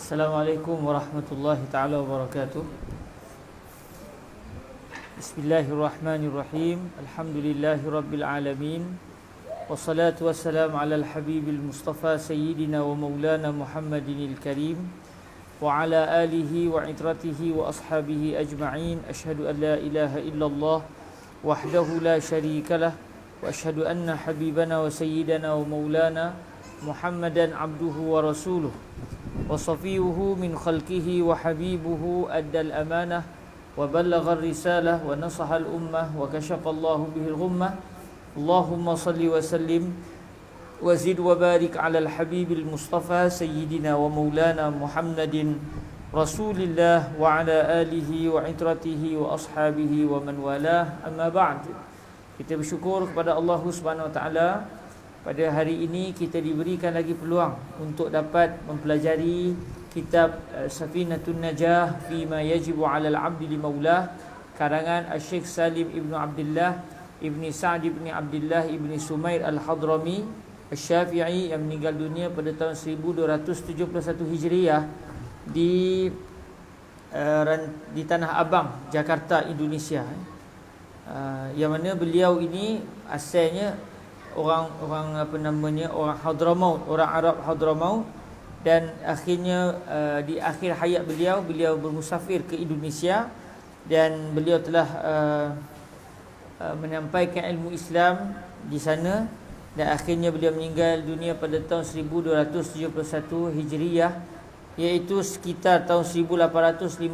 Assalamualaikum warahmatullahi taala wabarakatuh. Bismillahirrahmanirrahim. Alhamdulillahi rabbil alamin. Wassalatu wassalamu ala al-habibil mustafa sayyidina wa maulana Muhammadinil karim wa ala alihi wa itratihi wa ashabihi ajma'in. Ashhadu an la ilaha illallah wahdahu la syarikalah wa ashhadu anna habibana wa sayyidana wa maulana Muhammadan abduhu wa rasuluh wa safiyuhu min khalqihi wa habibuhu addal amanah wa ballagha risalah wa nasaha al-ummah wa kashafa Allahu bihi al-ghummah. Allahumma salli wa sallim wa zid wa barik ala al-habibil mustafa sayyidina wa maulana Muhammadin rasulillah wa ala alihi wa itratihi wa ashabihi wa man walah. Amma ba'd. Kita bersyukur kepada Allah Subhanahu wa taala, pada hari ini kita diberikan lagi peluang untuk dapat mempelajari kitab Safinatun Najah Fima Yajibu 'alal 'Abdi li Maulah, karangan Syekh Salim Ibnu Abdullah Ibni Sa'd Ibni Abdullah Ibni Sumair Al-Hadrami Asy-Syafi'i yang meninggal dunia pada tahun 1271 Hijriah di Tanah Abang, Jakarta, Indonesia. Yang mana beliau ini asalnya orang Hadramaut, orang Arab Hadramaut, dan akhirnya di akhir hayat beliau bermusafir ke Indonesia dan beliau telah menyampaikan ilmu Islam di sana, dan akhirnya beliau meninggal dunia pada tahun 1271 Hijriah, iaitu sekitar tahun 1854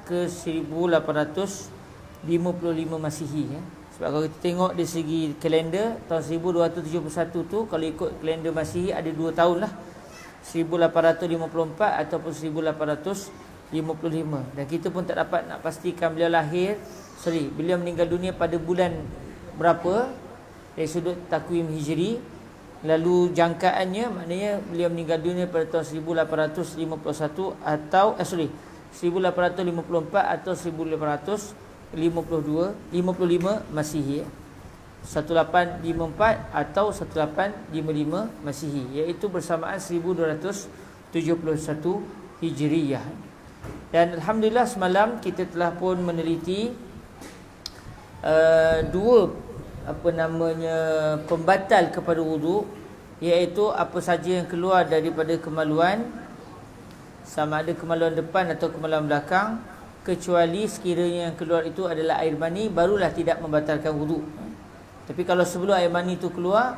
ke 1855 Masihi, ya. Sebab kalau kita tengok dari segi kalender, tahun 1271 tu kalau ikut kalender Masihi ada 2 tahun lah, 1854 ataupun 1855. Dan kita pun tak dapat nak pastikan beliau meninggal dunia pada bulan berapa dari sudut takwim hijri. Lalu jangkaannya maknanya beliau meninggal dunia pada tahun 1851 atau 1854 atau 1855 Masihi, 1854 atau 1855 Masihi, iaitu bersamaan 1271 Hijriyah. Dan alhamdulillah semalam kita telah pun meneliti dua pembatal kepada wudu, iaitu apa saja yang keluar daripada kemaluan, sama ada kemaluan depan atau kemaluan belakang, kecuali sekiranya yang keluar itu adalah air mani, barulah tidak membatalkan wudu. Tapi kalau sebelum air mani itu keluar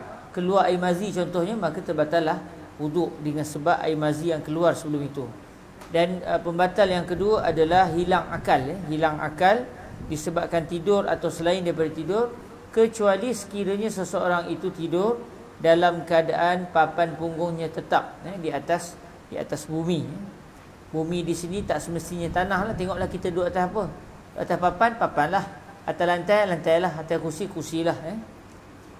air mazi contohnya, maka terbatallah wudu dengan sebab air mazi yang keluar sebelum itu. Dan pembatal yang kedua adalah hilang akal, hilang akal disebabkan tidur atau selain daripada tidur, kecuali sekiranya seseorang itu tidur dalam keadaan papan punggungnya tetap di atas bumi. Bumi di sini tak semestinya tanah lah. Tengoklah kita duduk atas apa? Atas papan lah. Atas lantai lah. Atas kursi lah.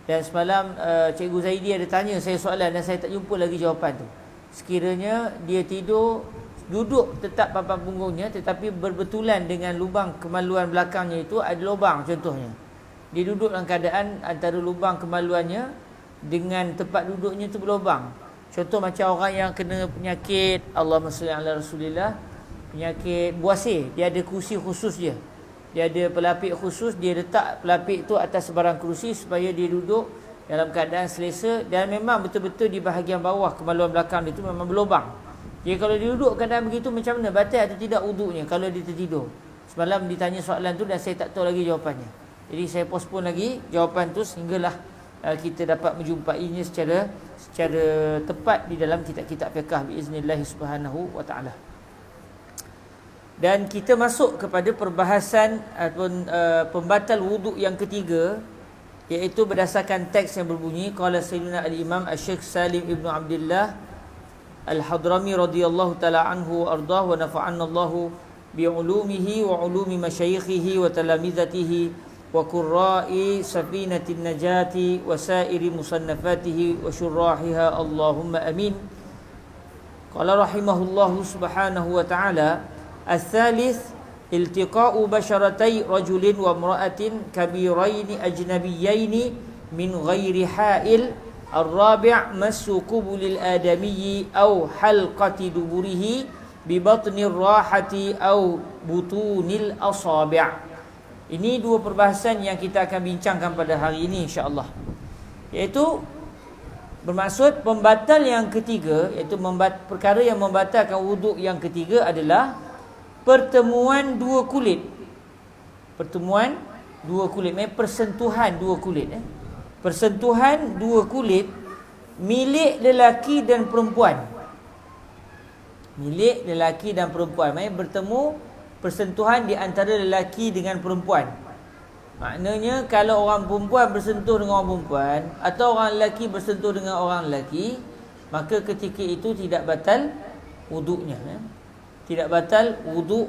Dan semalam Cikgu Zaidi ada tanya saya soalan dan saya tak jumpa lagi jawapan tu. Sekiranya dia tidur, duduk tetap papan punggungnya, tetapi berbetulan dengan lubang kemaluan belakangnya itu ada lubang contohnya. Dia duduk dalam keadaan antara lubang kemaluannya dengan tempat duduknya itu berlubang. Contoh macam orang yang kena penyakit, Allahumma salli ala Rasulillah, penyakit buasir, dia ada kursi khusus dia. Dia ada pelapik khusus, dia letak pelapik tu atas sebarang kerusi supaya dia duduk dalam keadaan selesa, dan memang betul-betul di bahagian bawah kemaluan belakang dia tu memang berlubang. Jadi kalau dia duduk keadaan begitu, macam mana batal atau tidak wudunya kalau dia tertidur? Semalam ditanya soalan tu dan saya tak tahu lagi jawapannya. Jadi saya postpone lagi jawapan tu sehinggalah kita dapat menjumpainya secara tepat di dalam kitab-kitab fiqh biiznillah subhanahu wa ta'ala. Dan kita masuk kepada perbahasan ataupun pembatal wuduk yang ketiga, iaitu berdasarkan teks yang berbunyi qala sayyidina al-imam Syekh Salim Ibnu Abdullah Al-Hadrami radhiyallahu taala anhu wa ardah wa nafa'anna Allahu bi ulumihi wa ulumi masyayikhihi wa talamizatihi wa qurra'i Safinatin Najati wa sairi musannafatihi wa syurrahiha Allahumma amin. Qala rahimahullahu subhanahu wa ta'ala, al-thalith iltiqa'u basharatai rajulin wa imra'atin kabiraini ajnabiyyaini min ghairi ha'il Ar-rabi' massu qubulil adamiyyi aw halqati duburihi bi batnir rahati aw butunil asabi'. Ini dua perbahasan yang kita akan bincangkan pada hari ini insya-Allah. Iaitu bermaksud pembatal yang ketiga, iaitu perkara yang membatalkan wuduk yang ketiga adalah pertemuan dua kulit. Pertemuan dua kulit, persentuhan dua kulit. Persentuhan dua kulit milik lelaki dan perempuan. Milik lelaki dan perempuan, bertemu persentuhan di antara lelaki dengan perempuan. Maknanya kalau orang perempuan bersentuh dengan orang perempuan atau orang lelaki bersentuh dengan orang lelaki, maka ketika itu tidak batal wuduknya. Tidak batal wuduk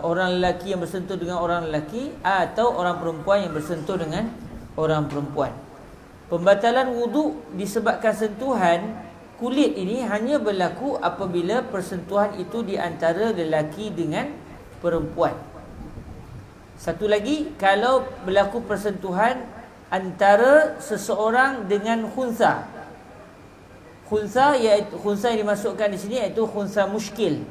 orang lelaki yang bersentuh dengan orang lelaki atau orang perempuan yang bersentuh dengan orang perempuan. Pembatalan wuduk disebabkan sentuhan kulit ini hanya berlaku apabila persentuhan itu di antara lelaki dengan perempuan. Satu lagi, kalau berlaku persentuhan antara seseorang dengan khunsa. Khunsa yang dimasukkan di sini iaitu khunsa muskil.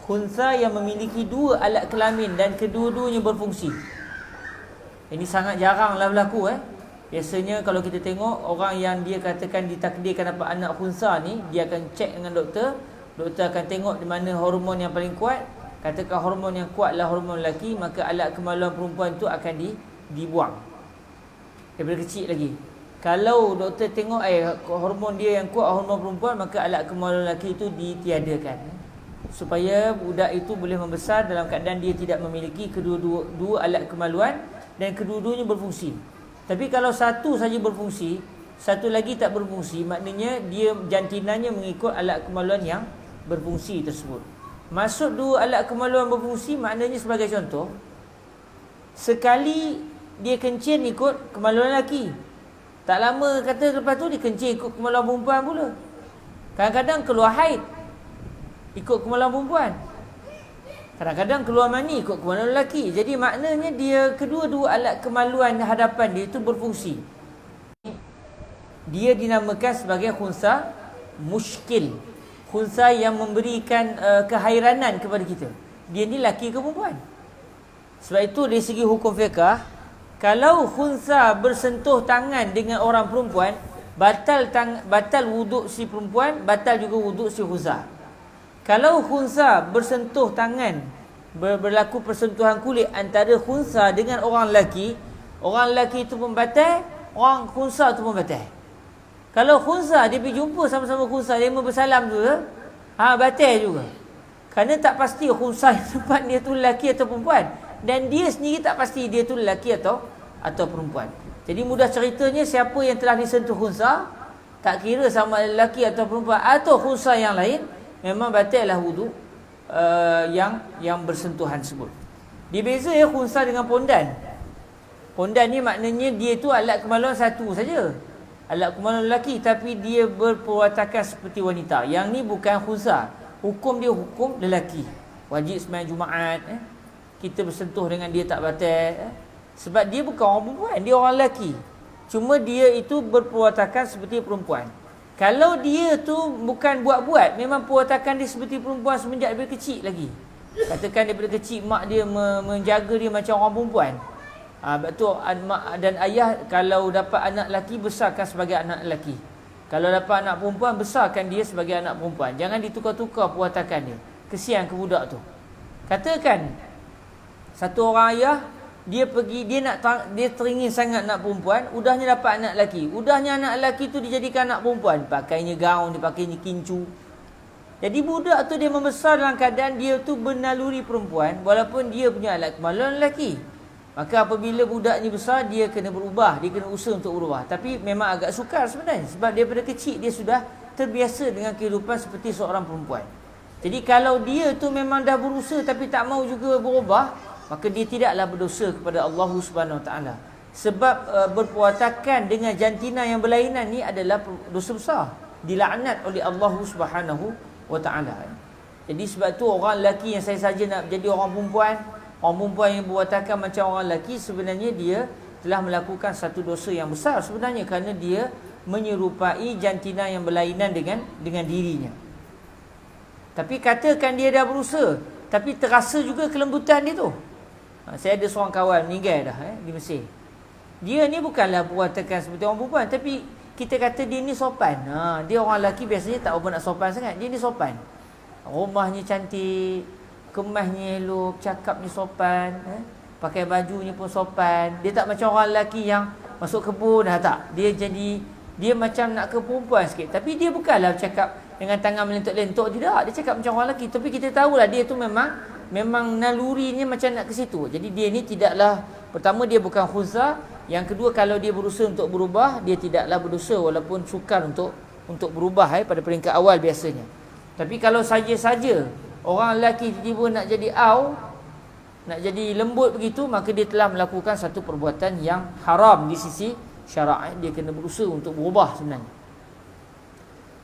Khunsa yang memiliki dua alat kelamin dan kedua-duanya berfungsi. Ini sangat jaranglah berlaku. Biasanya kalau kita tengok orang yang dia katakan ditakdirkan dapat anak khunsa ni, dia akan cek dengan doktor. Doktor akan tengok di mana hormon yang paling kuat. Katakan hormon yang kuat adalah hormon lelaki, maka alat kemaluan perempuan itu akan dibuang daripada kecil lagi. Kalau doktor tengok hormon dia yang kuat hormon perempuan, maka alat kemaluan lelaki itu ditiadakan, supaya budak itu boleh membesar dalam keadaan dia tidak memiliki kedua-dua alat kemaluan dan kedua-duanya berfungsi. Tapi kalau satu saja berfungsi, satu lagi tak berfungsi, maknanya dia jantinanya mengikut alat kemaluan yang berfungsi tersebut. Maksud dua alat kemaluan berfungsi maknanya sebagai contoh, sekali dia kencing ikut kemaluan lelaki, tak lama kata lepas tu dia kencing ikut kemaluan perempuan pula. Kadang-kadang keluar haid ikut kemaluan perempuan, kadang-kadang keluar mani ikut kemaluan lelaki. Jadi maknanya dia kedua-dua alat kemaluan hadapan dia itu berfungsi. Dia dinamakan sebagai khunsa muskil, khunsa yang memberikan kehairanan kepada kita. Dia ni laki ke perempuan? Sebab itu dari segi hukum fiqah, kalau khunsa bersentuh tangan dengan orang perempuan, batal wuduk si perempuan, batal juga wuduk si khunsa. Kalau khunsa bersentuh tangan, berlaku persentuhan kulit antara khunsa dengan orang lelaki itu pun batal, orang khunsa tu pun batal. Kalau khunsa dia pergi jumpa sama-sama khunsa, dia bersalam tu, batal juga. Kerana tak pasti khunsa yang tempat dia tu lelaki atau perempuan, dan dia sendiri tak pasti dia tu lelaki atau perempuan. Jadi mudah ceritanya, siapa yang telah disentuh khunsa, tak kira sama lelaki atau perempuan atau khunsa yang lain, memang batallah wuduk yang bersentuhan tersebut. Dia beza khunsa dengan pondan. Pondan ni maknanya dia tu alat kemaluan satu saja, alat kemaluan lelaki, tapi dia berperwatakan seperti wanita. Yang ni bukan khunsa. Hukum dia hukum lelaki. Wajib sembahyang Jumaat. Kita bersentuh dengan dia tak batal. Sebab dia bukan orang perempuan, dia orang lelaki. Cuma dia itu berperwatakan seperti perempuan. Kalau dia tu bukan buat-buat, memang perwatakan dia seperti perempuan semenjak daripada kecil lagi. Katakan daripada kecil mak dia menjaga dia macam orang perempuan. Betul, mak dan ayah kalau dapat anak lelaki, besarkan sebagai anak lelaki. Kalau dapat anak perempuan, besarkan dia sebagai anak perempuan. Jangan ditukar-tukar perwatakan dia. Kesian ke budak tu. Katakan satu orang ayah, dia teringin sangat nak perempuan, udahnya dapat anak lelaki. Udahnya anak lelaki tu dijadikan anak perempuan, pakainya gaun, dia pakainya kincu. Jadi budak tu dia membesar dalam keadaan dia tu bernaluri perempuan, walaupun dia punya alat kemaluan lelaki. Maka apabila budak ni besar, dia kena berubah, dia kena usaha untuk berubah. Tapi memang agak sukar sebenarnya, sebab daripada kecil dia sudah terbiasa dengan kehidupan seperti seorang perempuan. Jadi kalau dia tu memang dah berusaha tapi tak mau juga berubah, maka dia tidaklah berdosa kepada Allah Subhanahu Wa Taala. Sebab berperwatakan dengan jantina yang berlainan ni adalah dosa besar, dilaknat oleh Allah Subhanahu Wa Taala. Jadi sebab tu orang lelaki yang saya saja nak jadi orang perempuan yang berwatakan macam orang lelaki, sebenarnya dia telah melakukan satu dosa yang besar sebenarnya, kerana dia menyerupai jantina yang berlainan dengan dirinya. Tapi katakan dia dah berusaha, tapi terasa juga kelembutan dia tu. Saya ada seorang kawan meninggal dah di Mesir. Dia ni bukanlah perwatakan seperti orang perempuan, tapi kita kata dia ni sopan. Dia orang lelaki biasanya tak apa nak sopan sangat. Dia ni sopan. Rumahnya cantik, kemasnya elok, cakapnya sopan, pakai bajunya pun sopan. Dia tak macam orang lelaki yang masuk kebun tak. Dia macam nak ke perempuan sikit. Tapi dia bukanlah cakap dengan tangan melentuk-lentuk, tidak. Dia cakap macam orang lelaki. Tapi kita tahulah dia tu memang nalurinya macam nak ke situ. Jadi dia ni tidaklah, pertama dia bukan khunsa, yang kedua kalau dia berusaha untuk berubah, dia tidaklah berdosa walaupun sukar untuk berubah pada peringkat awal biasanya. Tapi kalau saja-saja orang lelaki tiba-tiba nak jadi nak jadi lembut begitu, maka dia telah melakukan satu perbuatan yang haram di sisi syarak. Dia kena berusaha untuk berubah sebenarnya.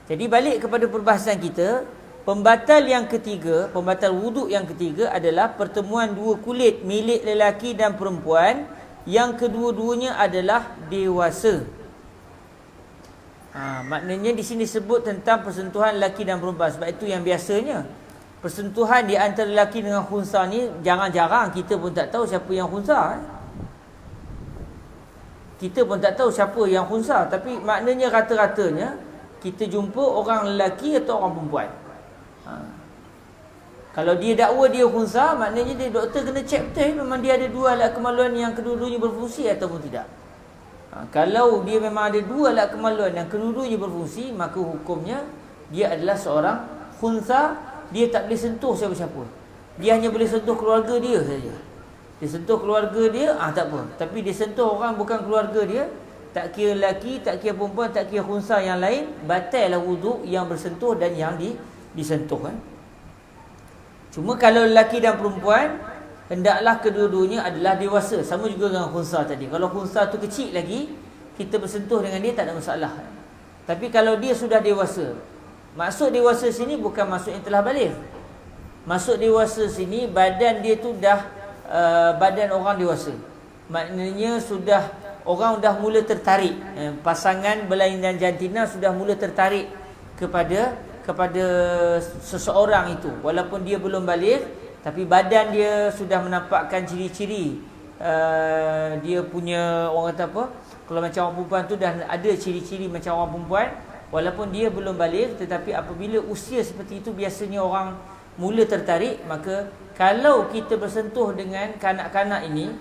Jadi balik kepada perbahasan kita, pembatal yang ketiga, pembatal wuduk yang ketiga adalah pertemuan dua kulit milik lelaki dan perempuan yang kedua-duanya adalah dewasa. Maknanya di sini sebut tentang persentuhan lelaki dan perempuan. Sebab itu yang biasanya persentuhan di antara lelaki dengan khunsa ni jarang-jarang kita pun tak tahu siapa yang khunsa. Kita pun tak tahu siapa yang khunsa, tapi maknanya rata-ratanya kita jumpa orang lelaki atau orang perempuan. Kalau dia dakwa dia khunsa, maknanya dia doktor kena check betul memang dia ada dua alat kemaluan yang kedua-duanya berfungsi ataupun tidak. Kalau dia memang ada dua alat kemaluan yang kedua-duanya berfungsi, maka hukumnya dia adalah seorang khunsa. Dia tak boleh sentuh siapa-siapa. Dia hanya boleh sentuh keluarga dia saja. Dia sentuh keluarga dia, tak apa. Tapi dia sentuh orang bukan keluarga dia, tak kira lelaki, tak kira perempuan, tak kira khunsa yang lain, batallah wuduk yang bersentuh dan yang disentuh. Cuma kalau lelaki dan perempuan, hendaklah kedua-duanya adalah dewasa. Sama juga dengan khunsa tadi. Kalau khunsa tu kecil lagi, kita bersentuh dengan dia tak ada masalah. Tapi kalau dia sudah dewasa, maksud dewasa sini bukan maksud yang telah baligh. Maksud dewasa sini badan dia tu dah badan orang dewasa. Maknanya orang dah mula tertarik. Pasangan berlainan jantina sudah mula tertarik kepada seseorang itu, walaupun dia belum baligh, tapi badan dia sudah menampakkan ciri-ciri dia punya, orang kata apa, kalau macam orang perempuan tu dah ada ciri-ciri macam orang perempuan, walaupun dia belum baligh. Tetapi apabila usia seperti itu biasanya orang mula tertarik, maka kalau kita bersentuh dengan kanak-kanak ini,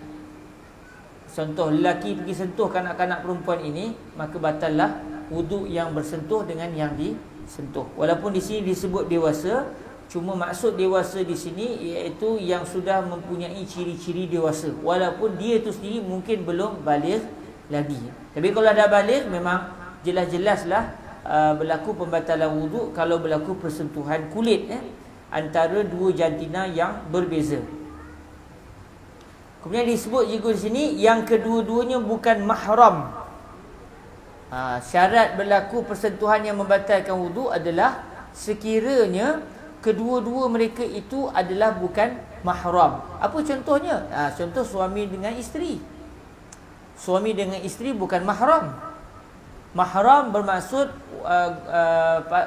contoh lelaki pergi sentuh kanak-kanak perempuan ini, maka batallah wuduk yang bersentuh dengan yang disentuh. Walaupun di sini disebut dewasa, cuma maksud dewasa di sini iaitu yang sudah mempunyai ciri-ciri dewasa, walaupun dia itu sendiri mungkin belum baligh lagi. Tapi kalau dah baligh, memang jelas-jelaslah berlaku pembatalan wuduk kalau berlaku persentuhan kulit antara dua jantina yang berbeza. Kemudian disebut juga di sini yang kedua-duanya bukan mahram. Syarat berlaku persentuhan yang membatalkan wuduk adalah sekiranya kedua-dua mereka itu adalah bukan mahram. Apa contohnya? Contoh suami dengan isteri. Suami dengan isteri bukan mahram. Mahram bermaksud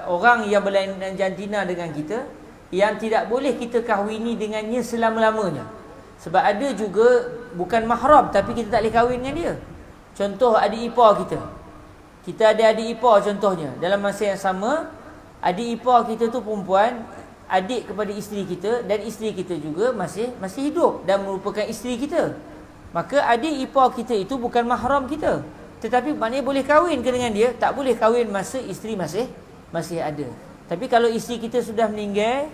orang yang berlainan jantina dengan kita, yang tidak boleh kita kahwini dengannya selama-lamanya. Sebab ada juga bukan mahram tapi kita tak boleh kahwin dengan dia. Contoh adik ipar kita. Kita ada adik ipar contohnya. Dalam masa yang sama, adik ipar kita tu perempuan, adik kepada isteri kita, dan isteri kita juga masih hidup dan merupakan isteri kita. Maka adik ipar kita itu bukan mahram kita. Tetapi maknanya boleh kahwin ke dengan dia? Tak boleh kahwin masa isteri masih ada. Tapi kalau isteri kita sudah meninggal,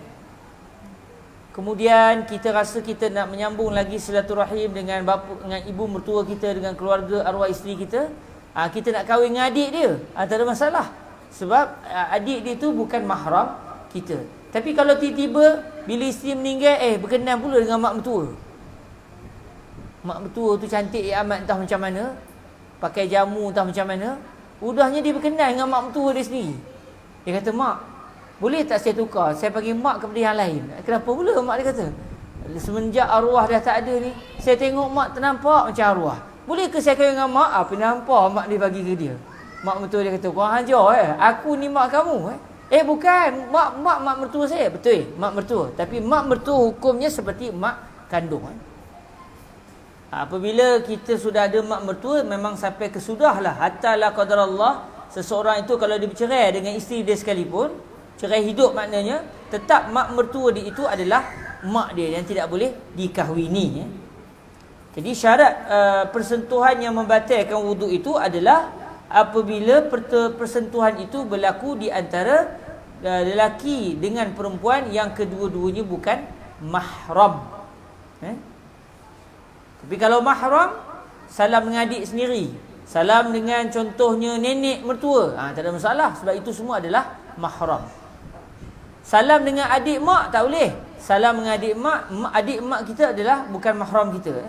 kemudian kita rasa kita nak menyambung lagi silaturahim dengan bapa, dengan ibu mertua kita, dengan keluarga arwah isteri kita, kita nak kahwin dengan adik dia, tak ada masalah. Sebab adik dia tu bukan mahram kita. Tapi kalau tiba-tiba bila isteri meninggal, berkenan pula dengan mak mertua. Mak mertua tu cantik amat entah macam mana, pakai jamu entah macam mana, udahnya dia berkenan dengan mak mertua dia sendiri. Dia kata, "Mak, boleh tak saya tukar? Saya panggil mak kepada yang lain." Kenapa pula mak dia kata? "Semenjak arwah dah tak ada ni, saya tengok mak ternampak macam arwah. Boleh ke saya kahwin dengan mak?" Apa nampak mak dia bagi ke dia. Mak mertua dia kata, "Kau hajar aku ni mak kamu bukan, mak mertua saya." Betul, mak mertua. Tapi mak mertua hukumnya seperti mak kandung. Apabila kita sudah ada mak mertua, memang sampai kesudahlah. Hatta la qadarallah, seseorang itu kalau dia bercerai dengan isteri dia sekalipun, cerai hidup maknanya, tetap mak mertua dia itu adalah mak dia yang tidak boleh dikahwini. Jadi syarat persentuhan yang membatalkan wuduk itu adalah apabila persentuhan itu berlaku di antara lelaki dengan perempuan yang kedua-duanya bukan mahram. Tapi kalau mahram, salam dengan adik sendiri, salam dengan contohnya nenek mertua, tak ada masalah, sebab itu semua adalah mahram. Salam dengan adik mak tak boleh. Salam dengan adik mak kita adalah bukan mahram kita.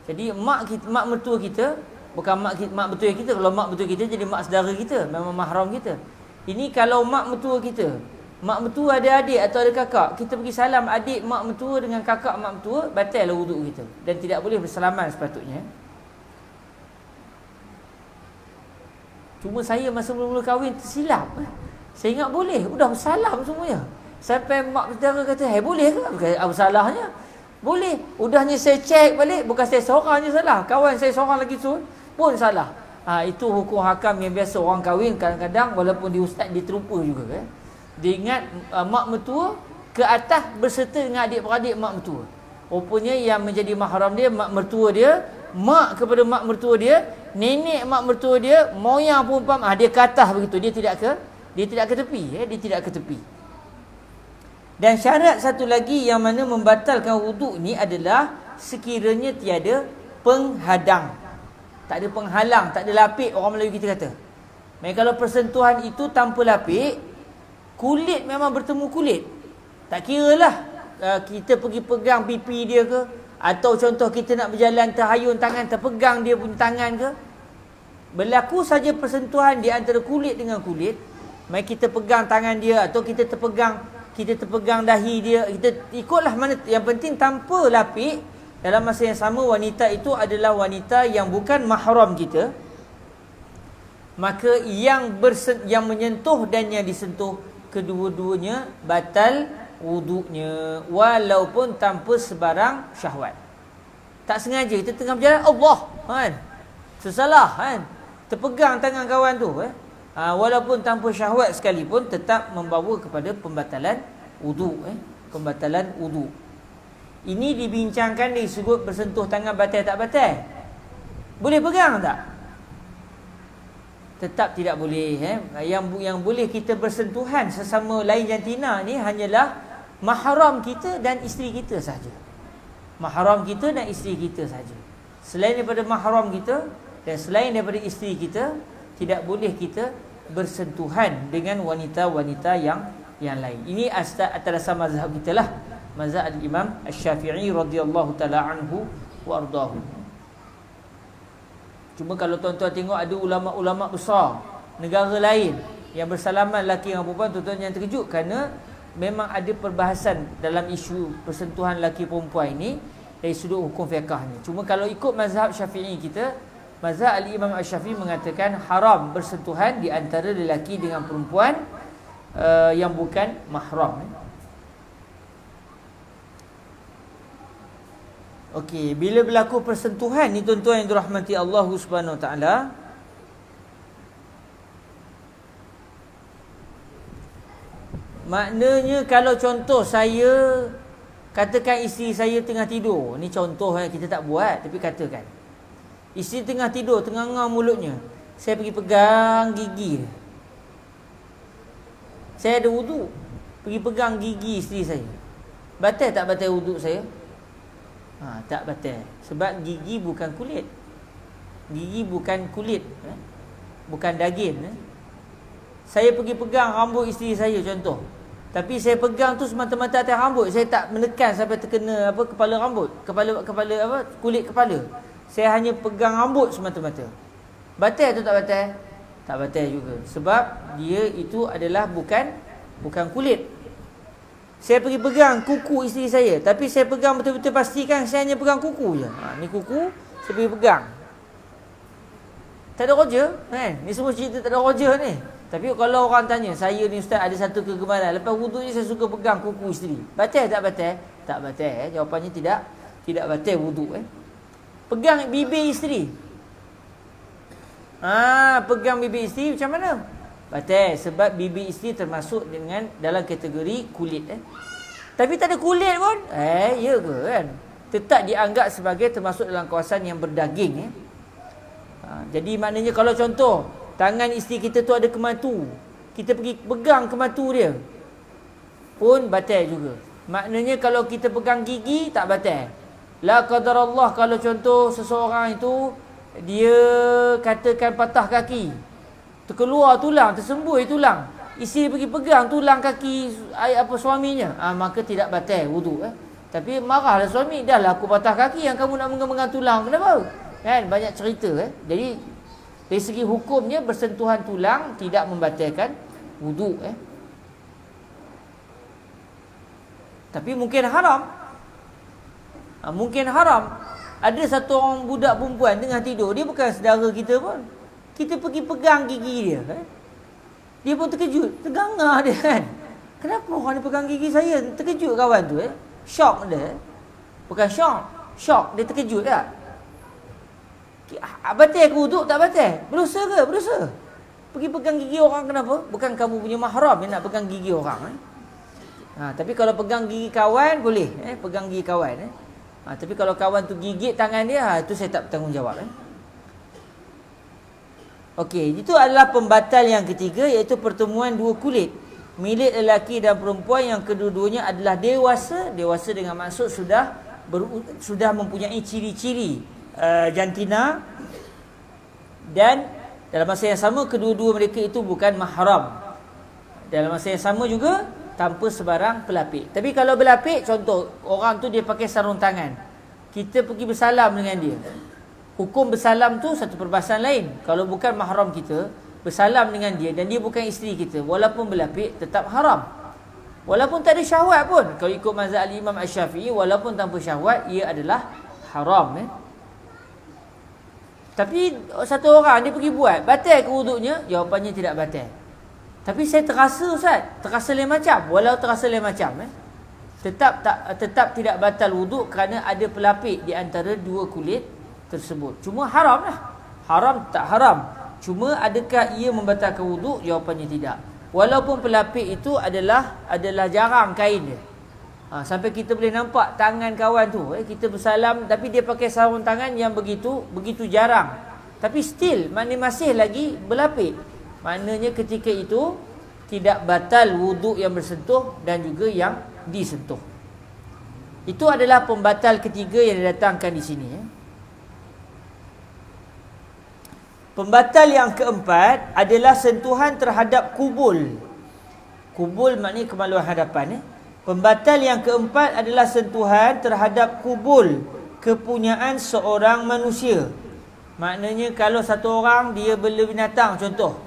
Jadi mak mertua kita bukan mak mertua kita. Kalau mak mertua kita jadi mak saudara kita, memang mahram kita. Ini kalau mak mertua kita, mak mertua ada adik atau ada kakak, kita pergi salam adik mak mertua dengan kakak mak mertua, batallah wuduk kita dan tidak boleh bersalaman sepatutnya. Cuma saya masa mula-mula kahwin tersilap. Saya ingat boleh, sudah bersalam semuanya. Sampai mak saudara kata, boleh ke? Bukan apa salahnya? Boleh. Udahnya saya cek balik, bukan saya seorang je salah, kawan saya seorang lagi tu pun salah. Itu hukum hakam yang biasa orang kahwin kadang-kadang, walaupun dia ustaz dia terlupa juga. Dia ingat mak mertua ke atas berserta dengan adik-beradik mak mertua. Rupanya yang menjadi mahram dia mak mertua dia, mak kepada mak mertua dia, nenek mak mertua dia, moyang pun dia ke atas begitu. Dia tidak ke tepi. Dan syarat satu lagi yang mana membatalkan wuduk ni adalah sekiranya tiada penghadang. Tak ada penghalang, tak ada lapik, orang Melayu kita kata. Kalau persentuhan itu tanpa lapik, kulit memang bertemu kulit, tak kiralah kita pergi pegang pipi dia ke, atau contoh kita nak berjalan terhayun tangan terpegang dia punya tangan ke, berlaku saja persentuhan di antara kulit dengan kulit, mari kita pegang tangan dia atau kita terpegang dahi dia, kita ikutlah mana, yang penting tanpa lapik. Dalam masa yang sama wanita itu adalah wanita yang bukan mahram kita, maka yang menyentuh dan yang disentuh kedua-duanya batal wuduknya, walaupun tanpa sebarang syahwat. Tak sengaja kita tengah berjalan, Allah tersalah terpegang tangan kawan tu, walaupun tanpa syahwat sekalipun, tetap membawa kepada pembatalan wuduk. Pembatalan wuduk ini dibincangkan dari sudut bersentuh tangan batal tak batal. Boleh pegang tak? Tetap tidak boleh. Yang boleh kita bersentuhan sesama lain jantina ni hanyalah mahram kita dan isteri kita saja. Mahram kita dan isteri kita saja. Selain daripada mahram kita dan selain daripada isteri kita, tidak boleh kita bersentuhan dengan wanita-wanita yang lain. Ini atas dasar mazhab kita lah, mazhab Imam Asy-Syafi'i radhiyallahu taala anhu wa ardahu. Cuma kalau tuan-tuan tengok ada ulama-ulama besar negara lain yang bersalaman lelaki dengan perempuan, tuan-tuan yang terkejut kerana memang ada perbahasan dalam isu persentuhan lelaki perempuan ini dari sudut hukum fiqahnya. Cuma kalau ikut mazhab Syafi'i kita, mazhab Imam Asy-Syafi'i mengatakan haram bersentuhan di antara lelaki dengan perempuan yang bukan mahram. Okey, bila berlaku persentuhan ni tuan-tuan yang dirahmati Allah Subhanahu Wa Taala, maknanya kalau contoh saya katakan isteri saya tengah tidur, ni contoh kita tak buat tapi katakan isteri tengah tidur, tengah-tengah mulutnya, saya pergi pegang gigi dia. Saya ada wuduk, pergi pegang gigi isteri saya, batal tak batal wuduk saya? Tak batal. Sebab gigi bukan kulit. Gigi bukan kulit, bukan daging. Saya pergi pegang rambut isteri saya contoh, tapi saya pegang tu semata-mata atas rambut, saya tak menekan sampai terkena kepala rambut, kepala kulit kepala. Saya hanya pegang rambut semata-mata. Batal atau tak batal? Tak batal juga. Sebab dia itu adalah bukan kulit. Saya pergi pegang kuku isteri saya, tapi saya pegang betul-betul pastikan saya hanya pegang kuku je. Ni kuku, saya pergi pegang. Tak ada roja kan? Ni semua cerita tak ada roja ni. Tapi kalau orang tanya, saya ni ustaz ada satu kegemaran, lepas wudu ni saya suka pegang kuku isteri. Batal tak batal? Tak batal. Jawapannya tidak. Tidak batal wudu Pegang bibir isteri. Pegang bibir isteri macam mana? Batal, sebab bibir isteri termasuk dengan dalam kategori kulit Tapi tak ada kulit pun. Ya ke kan? Tetap dianggap sebagai termasuk dalam kawasan yang berdaging Jadi maknanya kalau contoh tangan isteri kita tu ada kematu, kita pergi pegang kematu dia pun batal juga. Maknanya kalau kita pegang gigi tak batal. La qadarallah, kalau contoh seseorang itu dia katakan patah kaki, terkeluar tulang, tersembur tulang, isteri pergi pegang tulang kaki suaminya, maka tidak batal wudu Tapi marahlah suami, dah lah aku patah kaki yang kamu nak megang tulang, kenapa? Kan banyak cerita Jadi dari segi hukumnya bersentuhan tulang tidak membatalkan wudu Tapi mungkin haram. Mungkin haram. Ada satu orang budak perempuan tengah tidur, dia bukan saudara kita pun. Kita pergi pegang gigi dia Dia pun terkejut, terganggar dia kan. Kenapa orang ni pegang gigi saya? Terkejut kawan tu Shock dia. Bukan shock, dia terkejut tak? Batal ke wudu? Tak batal. Berdosa ke? Berdosa. Pergi pegang gigi orang kenapa? Bukan kamu punya mahram yang nak pegang gigi orang Tapi kalau pegang gigi kawan boleh pegang gigi kawan Tapi kalau kawan tu gigit tangan dia, itu saya tak bertanggungjawab Okey, itu adalah pembatal yang ketiga, iaitu pertemuan dua kulit milik lelaki dan perempuan yang kedua-duanya adalah dewasa. Dewasa dengan maksud sudah mempunyai ciri-ciri jantina, dan dalam masa yang sama kedua-dua mereka itu bukan mahram. Dalam masa yang sama juga tanpa sebarang pelapik. Tapi kalau berlapik, contoh orang tu dia pakai sarung tangan, kita pergi bersalam dengan dia, hukum bersalam tu satu perbahasan lain. Kalau bukan mahram kita, bersalam dengan dia dan dia bukan isteri kita, walaupun berlapik tetap haram. Walaupun tak ada syahwat pun, kalau ikut mazhab Imam Asy-Syafi'i, walaupun tanpa syahwat ia adalah haram Tapi satu orang dia pergi buat, batal ke wuduknya? Jawapannya tidak batal. Tapi saya terasa ustaz, terasa lain macam. Walau terasa lain macam tetap tidak batal wuduk kerana ada pelapik di antara dua kulit tersebut. Cuma haram lah. Haram tak haram. Cuma adakah ia membatalkan wuduk? Jawapannya tidak. Walaupun pelapik itu adalah jarang kain dia. Sampai kita boleh nampak tangan kawan tu, kita bersalam tapi dia pakai sarung tangan yang begitu jarang. Tapi still maknanya masih lagi berlapik. Maknanya ketika itu tidak batal wuduk yang bersentuh dan juga yang disentuh. Itu adalah pembatal ketiga yang didatangkan di sini Pembatal yang keempat adalah sentuhan terhadap kubul. Kubul maknanya kemaluan hadapan Pembatal yang keempat adalah sentuhan terhadap kubul kepunyaan seorang manusia. Maknanya kalau satu orang dia bela binatang, contoh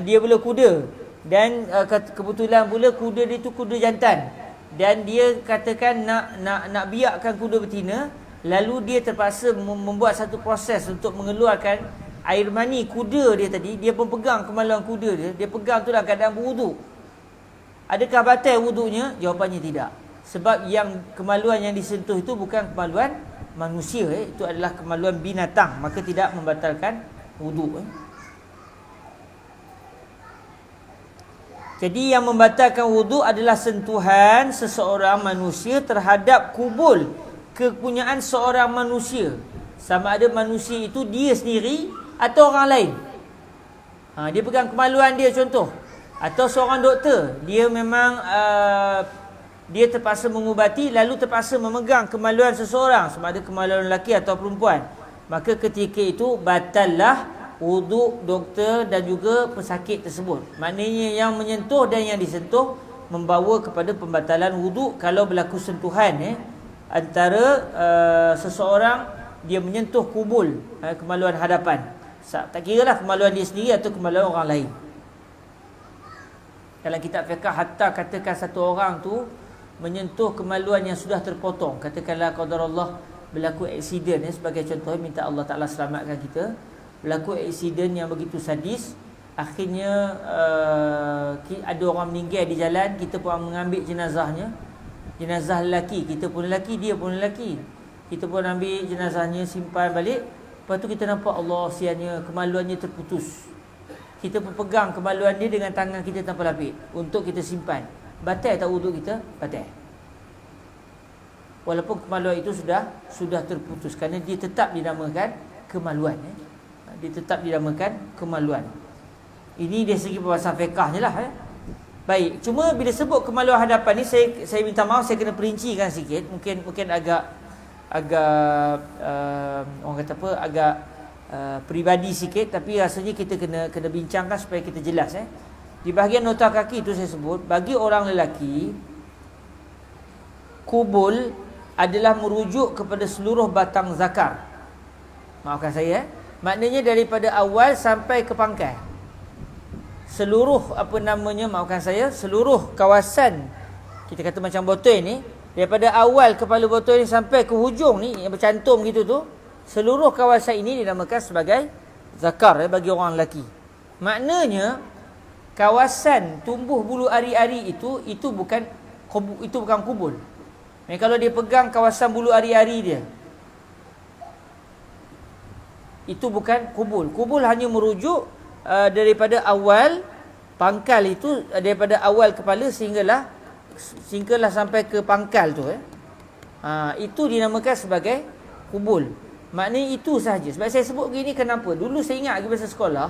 dia bela kuda, dan kebetulan pula kuda dia tu kuda jantan, dan dia katakan nak biakkan kuda betina, lalu dia terpaksa membuat satu proses untuk mengeluarkan air mani kuda dia tadi. Dia pun pegang kemaluan kuda dia pegang tu dalam keadaan berwuduk. Adakah batal wuduknya? Jawapannya tidak. Sebab yang kemaluan yang disentuh itu bukan kemaluan manusia, itu adalah kemaluan binatang, maka tidak membatalkan wuduk. Jadi yang membatalkan wuduk adalah sentuhan seseorang manusia terhadap kubul kepunyaan seorang manusia. Sama ada manusia itu dia sendiri atau orang lain. Dia pegang kemaluan dia contoh. Atau seorang doktor, dia memang dia terpaksa mengubati, lalu terpaksa memegang kemaluan seseorang, sama ada kemaluan lelaki atau perempuan. Maka ketika itu batallah wuduk doktor dan juga pesakit tersebut. Maknanya yang menyentuh dan yang disentuh membawa kepada pembatalan wuduk kalau berlaku sentuhan antara seseorang dia menyentuh kubul kemaluan hadapan. Tak kiralah kemaluan dia sendiri atau kemaluan orang lain. Dalam kitab fiqh hatta katakan satu orang tu menyentuh kemaluan yang sudah terpotong, katakanlah qadarullah berlaku aksiden sebagai contoh, minta Allah Taala selamatkan kita, berlaku aksiden yang begitu sadis, akhirnya ada orang meninggal di jalan, kita pun mengambil jenazahnya, jenazah lelaki, kita pun lelaki, dia pun lelaki, kita pun ambil jenazahnya, simpan balik. Lepas tu kita nampak Allah siannya, kemaluannya terputus. Kita pun pegang kemaluan dia dengan tangan kita tanpa lapik untuk kita simpan. Batal tak wuduk kita? Batal. Walaupun kemaluan itu sudah terputus, kerana dia tetap dinamakan kemaluan. Dia tetap dinamakan kemaluan. Ini dari segi perbahasan fiqahnya lah. Baik, cuma bila sebut kemaluan hadapan ni, saya minta maaf, saya kena perincikan sikit. Mungkin agak orang kata apa, agak peribadi sikit, tapi rasanya kita kena bincangkan supaya kita jelas. Di bahagian nota kaki itu saya sebut, bagi orang lelaki, kubul adalah merujuk kepada seluruh batang zakar. Maafkan saya, maknanya daripada awal sampai ke pangkal. Seluruh seluruh kawasan, kita kata macam botol ni, daripada awal kepala botol ni sampai ke hujung ni yang bercantum gitu tu, seluruh kawasan ini dinamakan sebagai zakar bagi orang lelaki. Maknanya kawasan tumbuh bulu ari-ari itu bukan kubul. Kalau dia pegang kawasan bulu ari-ari dia, itu bukan kubul. Kubul hanya merujuk daripada awal pangkal itu, daripada awal kepala sehinggalah sampai ke pangkal tu. Itu dinamakan sebagai kubul. Maknanya itu sahaja. Sebab saya sebut begini kenapa? Dulu saya ingat lagi masa sekolah,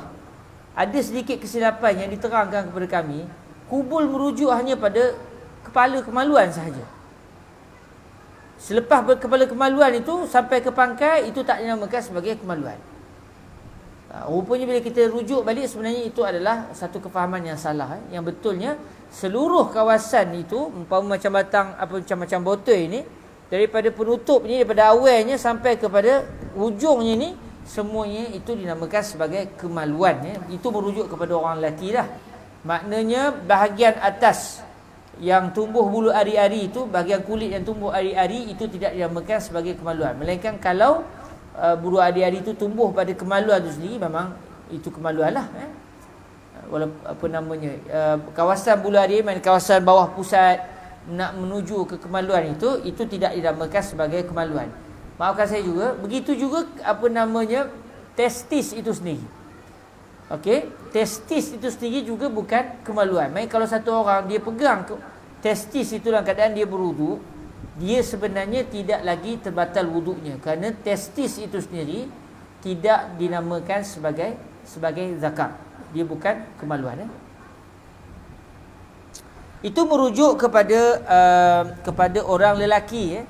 ada sedikit kesilapan yang diterangkan kepada kami. Kubul merujuk hanya pada kepala kemaluan sahaja. Selepas kepala kemaluan itu sampai ke pangkal, itu tak dinamakan sebagai kemaluan. Rupanya bila kita rujuk balik, sebenarnya itu adalah satu kefahaman yang salah. Yang betulnya seluruh kawasan itu, macam batang macam botol ini, daripada penutupnya, daripada awalnya sampai kepada ujungnya ni, semuanya itu dinamakan sebagai kemaluan. Itu merujuk kepada orang lelaki lah. Maknanya bahagian atas yang tumbuh bulu ari-ari itu, bahagian kulit yang tumbuh ari-ari itu tidak dinamakan sebagai kemaluan. Melainkan kalau bulu ari-ari itu tumbuh pada kemaluan itu sendiri, memang itu kemaluan lah. Walaupun kawasan bulu ari, kawasan bawah pusat nak menuju ke kemaluan itu tidak dinamakan sebagai kemaluan. Maafkan saya juga, begitu juga testis itu sendiri. Okey, testis itu sendiri juga bukan kemaluan. Maksudnya kalau satu orang dia pegang testis itu dalam keadaan dia berwuduk, dia sebenarnya tidak lagi terbatal wuduknya, kerana testis itu sendiri tidak dinamakan sebagai zakar. Dia bukan kemaluan. Itu merujuk kepada orang lelaki.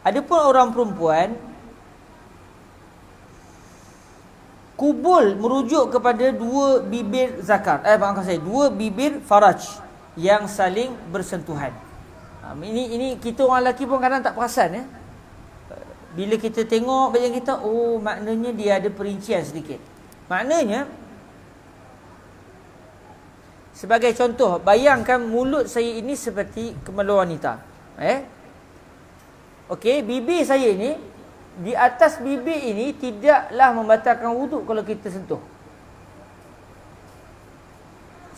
Adapun orang perempuan, kubul merujuk kepada dua bibir zakar. Dua bibir faraj yang saling bersentuhan. Ini kita orang lelaki pun kadang tak perasan. Bila kita tengok badan kita, maknanya dia ada perincian sedikit. Maknanya, sebagai contoh, bayangkan mulut saya ini seperti kemaluan wanita. Okey, bibir saya ini, di atas bibir ini tidaklah membatalkan wuduk kalau kita sentuh.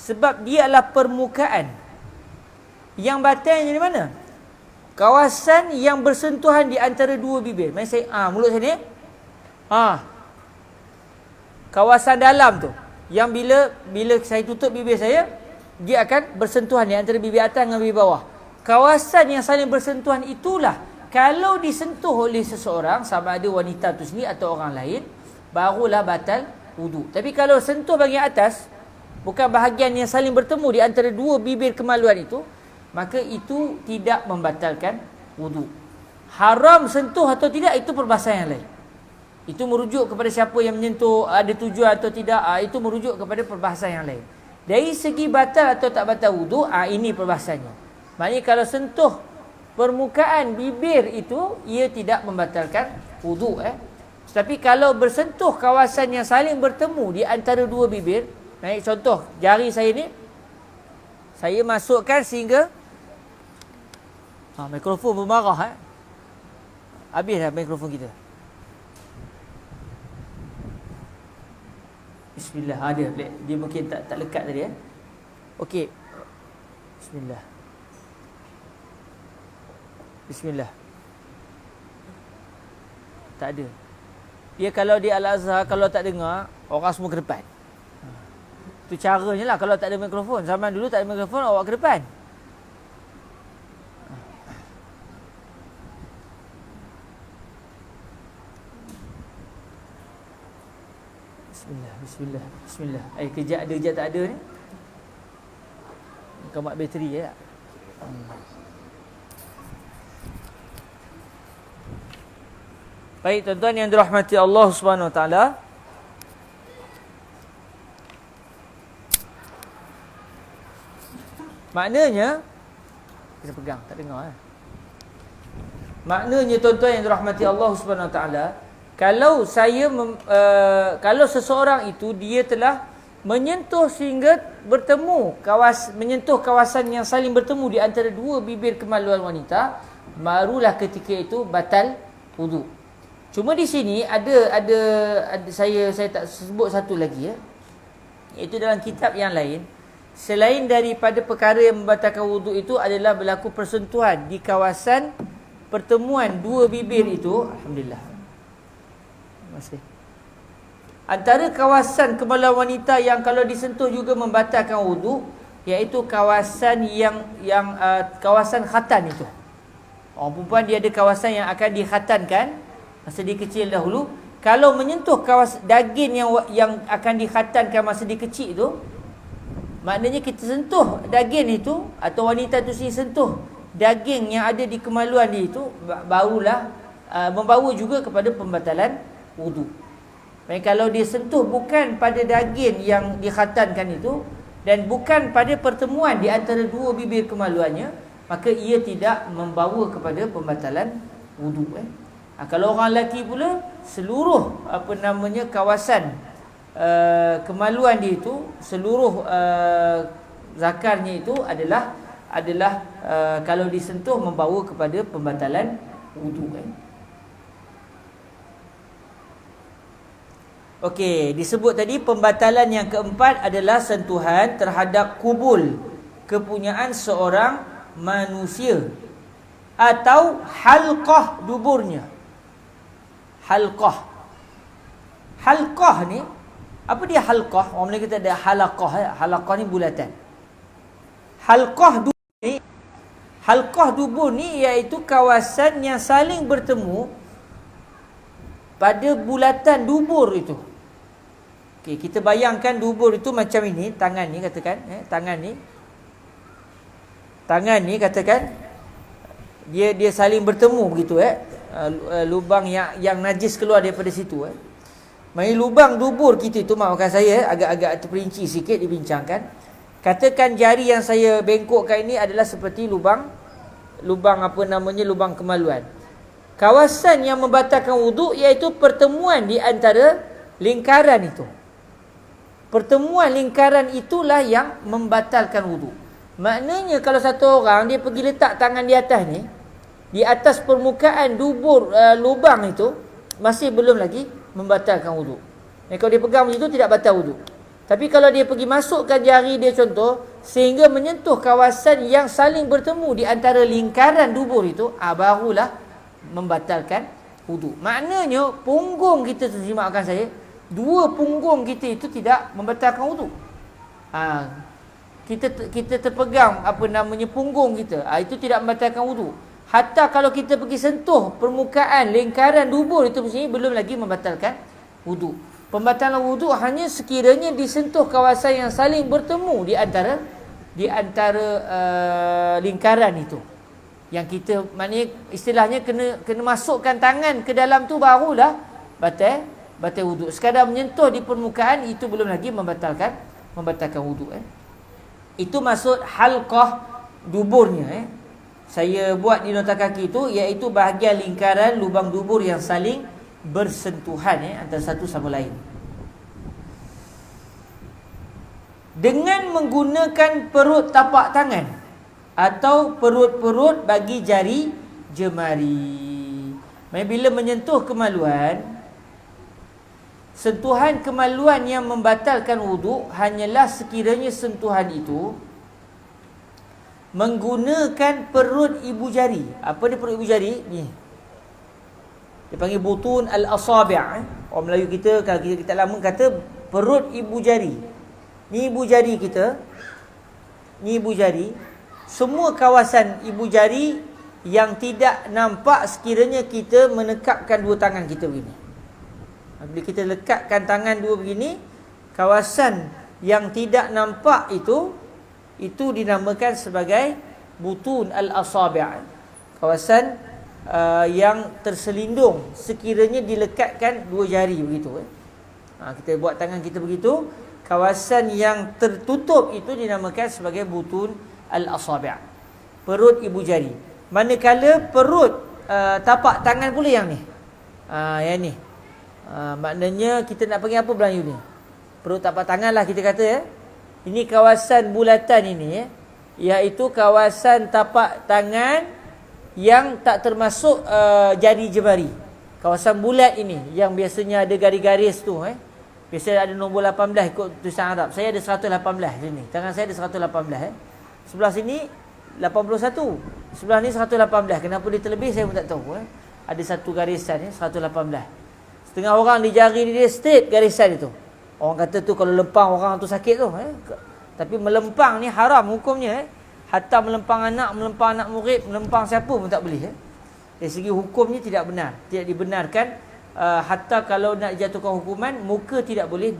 Sebab dia adalah permukaan. Yang batalnya di mana? Kawasan yang bersentuhan di antara dua bibir. Maksud saya, mulut saya ni, kawasan dalam tu, yang bila saya tutup bibir saya, dia akan bersentuhan di antara bibir atas dengan bibir bawah. Kawasan yang saling bersentuhan itulah, kalau disentuh oleh seseorang, sama ada wanita tu sendiri atau orang lain, barulah batal wuduk. Tapi kalau sentuh bahagian atas, bukan bahagian yang saling bertemu di antara dua bibir kemaluan itu, maka itu tidak membatalkan wuduk. Haram sentuh atau tidak, itu perbahasan yang lain. Itu merujuk kepada siapa yang menyentuh, ada tujuan atau tidak, itu merujuk kepada perbahasan yang lain. Dari segi batal atau tak batal wuduk, ini perbahasannya. Maknanya kalau sentuh permukaan bibir itu, ia tidak membatalkan wuduk. Tapi kalau bersentuh kawasan yang saling bertemu di antara dua bibir, contoh jari saya ni, saya masukkan sehingga mikrofon bermarah. Habis dah mikrofon kita. Bismillah. Dia mungkin tak lekat tadi ya. Okey. Bismillah. Bismillah. Tak ada. Dia kalau di Al-Azhar, kalau tak dengar, orang semua ke depan. Itu caranya lah kalau tak ada mikrofon. Zaman dulu tak ada mikrofon, awak ke depan. Bismillah, bismillah, bismillah. Kejap ada, kejap tak ada ni. Kau mak bateri ya. Baik tuan-tuan yang dirahmati Allah Subhanahu Wa Taala. Maknanya kita pegang, tak dengar. Maknanya tuan-tuan yang dirahmati Allah Subhanahu Wa Taala, kalau kalau seseorang itu dia telah menyentuh sehingga menyentuh kawasan yang saling bertemu di antara dua bibir kemaluan wanita, barulah ketika itu batal wudu. Cuma di sini ada saya tak sebut satu lagi ya. Iaitu dalam kitab yang lain, selain daripada perkara yang membatalkan wudu itu adalah berlaku persentuhan di kawasan pertemuan dua bibir itu. Alhamdulillah. Terima kasih. Antara kawasan kemaluan wanita yang kalau disentuh juga membatalkan wudu, iaitu kawasan yang kawasan khatan itu. Orang perempuan dia ada kawasan yang akan dikhatankan masa dia kecil dahulu. Kalau menyentuh kawasan daging yang akan dikhatankan masa dia kecil itu, maknanya kita sentuh daging itu, atau wanita itu sendiri sentuh daging yang ada di kemaluan dia itu, barulah membawa juga kepada pembatalan wudu. Baik, kalau dia sentuh bukan pada daging yang dikhatankan itu dan bukan pada pertemuan di antara dua bibir kemaluannya, maka ia tidak membawa kepada pembatalan wudu. Kalau orang lelaki pula, seluruh kawasan kemaluan dia itu, seluruh zakarnya itu adalah kalau disentuh membawa kepada pembatalan wudu. Okey, disebut tadi pembatalan yang keempat adalah sentuhan terhadap kubul kepunyaan seorang manusia atau halqah duburnya. Halqah ni, apa dia halqah? Orang Melayu kata ada halaqah. Halaqah ni bulatan. Halqah dubur ni iaitu kawasan yang saling bertemu pada bulatan dubur itu. Okey, kita bayangkan dubur itu macam ini, tangan ni katakan, tangan ni katakan dia saling bertemu begitu lubang yang najis keluar daripada situ. Mai lubang dubur kita itu, maafkan saya agak-agak terperinci sikit dibincangkan. Katakan jari yang saya bengkokkan ini adalah seperti lubang lubang kemaluan. Kawasan yang membatalkan wudu iaitu pertemuan di antara lingkaran itu. Pertemuan lingkaran itulah yang membatalkan wudu. Maknanya kalau satu orang dia pergi letak tangan di atas ni, di atas permukaan dubur lubang itu, masih belum lagi membatalkan wudu. Kalau dia pegang macam itu tidak batal wudu. Tapi kalau dia pergi masukkan jari dia contoh sehingga menyentuh kawasan yang saling bertemu di antara lingkaran dubur itu, barulah membatalkan wudu. Maknanya punggung kita, simakkan saya, dua punggung kita itu tidak membatalkan wudu. Kita terpegang punggung kita, itu tidak membatalkan wudu. Hatta kalau kita pergi sentuh permukaan lingkaran dubur itu sendiri belum lagi membatalkan wudu. Pembatalan wudu hanya sekiranya disentuh kawasan yang saling bertemu di antara lingkaran itu. Yang kita, maknanya istilahnya kena masukkan tangan ke dalam tu, barulah batal wudu. Sekadar menyentuh di permukaan itu belum lagi membatalkan wudu. Itu maksud halqah duburnya. Saya buat di nota kaki itu, iaitu bahagian lingkaran lubang dubur yang saling bersentuhan antara satu sama lain. Dengan menggunakan perut tapak tangan atau perut-perut bagi jari jemari. Bila menyentuh kemaluan, Sentuhan kemaluan yang membatalkan wuduk hanyalah sekiranya sentuhan itu menggunakan perut ibu jari. Apa dia perut ibu jari? Ni. Dia panggil butun al-asabi'. Orang Melayu kita, kalau kita lama kata perut ibu jari. Ni ibu jari kita. Ni ibu jari. Semua kawasan ibu jari yang tidak nampak sekiranya kita menekapkan dua tangan kita begini. Bila kita lekatkan tangan dua begini, kawasan yang tidak nampak itu dinamakan sebagai butun al-asabi'. Kawasan yang terselindung sekiranya dilekatkan dua jari begitu. Kita buat tangan kita begitu, kawasan yang tertutup itu dinamakan sebagai butun al-asabi', perut ibu jari. Manakala perut tapak tangan pula yang ni. Yang ni. Maknanya kita nak panggil apa Melayu ni? Perut tapak tangan lah kita kata ya. Ini kawasan bulatan ini iaitu kawasan tapak tangan yang tak termasuk jari jemari. Kawasan bulat ini yang biasanya ada garis-garis tu Biasanya ada nombor 18 ikut tulisan Arab. Saya ada 118 sini. Tangan saya ada 118 Sebelah sini 81. Sebelah ni 118. Kenapa dia terlebih saya pun tak tahu Ada satu garisan 118. Setengah orang di jari dia straight garisan itu. Orang kata tu kalau lempang orang tu sakit tu Tapi melempang ni haram hukumnya Hatta melempang anak murid, melempang siapa pun tak boleh Dari segi hukumnya tidak benar. Tidak dibenarkan. Hatta kalau nak jatuhkan hukuman, muka tidak boleh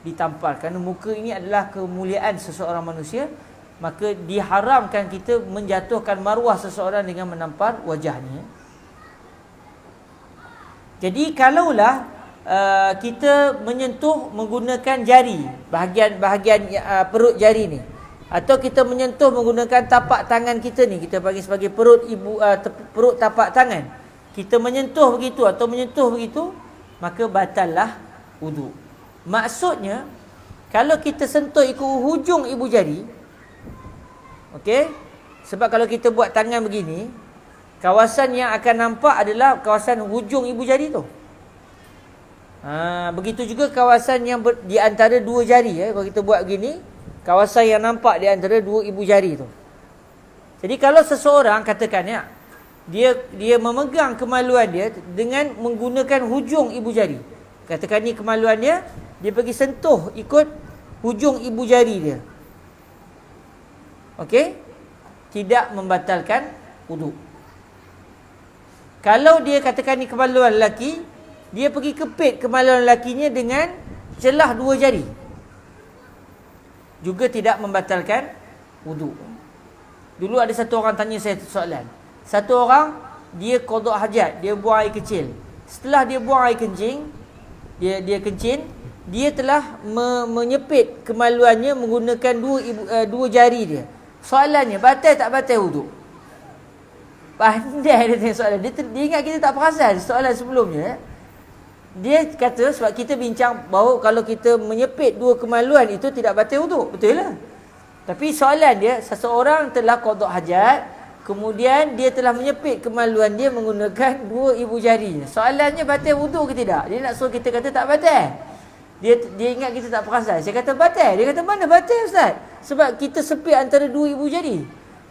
ditampar. Kerana muka ini adalah kemuliaan seseorang manusia. Maka diharamkan kita menjatuhkan maruah seseorang dengan menampar wajahnya. Jadi kalaulah kita menyentuh menggunakan jari, bahagian perut jari ni, atau kita menyentuh menggunakan tapak tangan kita ni, kita panggil sebagai perut perut tapak tangan. Kita menyentuh begitu atau menyentuh begitu, maka batallah wuduk. Maksudnya kalau kita sentuh ikut hujung ibu jari, okey? Sebab kalau kita buat tangan begini, kawasan yang akan nampak adalah kawasan hujung ibu jari tu. Begitu juga kawasan yang di antara dua jari. Kalau kita buat begini, kawasan yang nampak di antara dua ibu jari tu. Jadi kalau seseorang katakan dia memegang kemaluan dia dengan menggunakan hujung ibu jari. Katakan ni kemaluan dia pergi sentuh ikut hujung ibu jari dia. Okey? Tidak membatalkan wuduk. Kalau dia katakan ni kemaluan lelaki, dia pergi kepit kemaluan lelakinya dengan celah dua jari, juga tidak membatalkan wuduk. Dulu ada satu orang tanya saya soalan. Satu orang, dia qada hajat, dia buang air kecil. Setelah dia buang air kencing, dia kencing, dia telah menyepit kemaluannya menggunakan dua jari dia. Soalannya, batal tak batal wuduk? Pandai dia tanya soalan. Dia ingat kita tak perasan soalan sebelumnya. Dia kata sebab kita bincang bahawa kalau kita menyepit dua kemaluan itu tidak batal wuduk. Betul lah. Tapi soalan dia, seseorang telah qada hajat, kemudian dia telah menyepit kemaluan dia menggunakan dua ibu jarinya. Soalannya batal wuduk ke tidak? Dia nak suruh kita kata tak batal. Dia ingat kita tak perasan. Saya kata batal. Dia kata mana batal Ustaz? Sebab kita sepit antara dua ibu jari.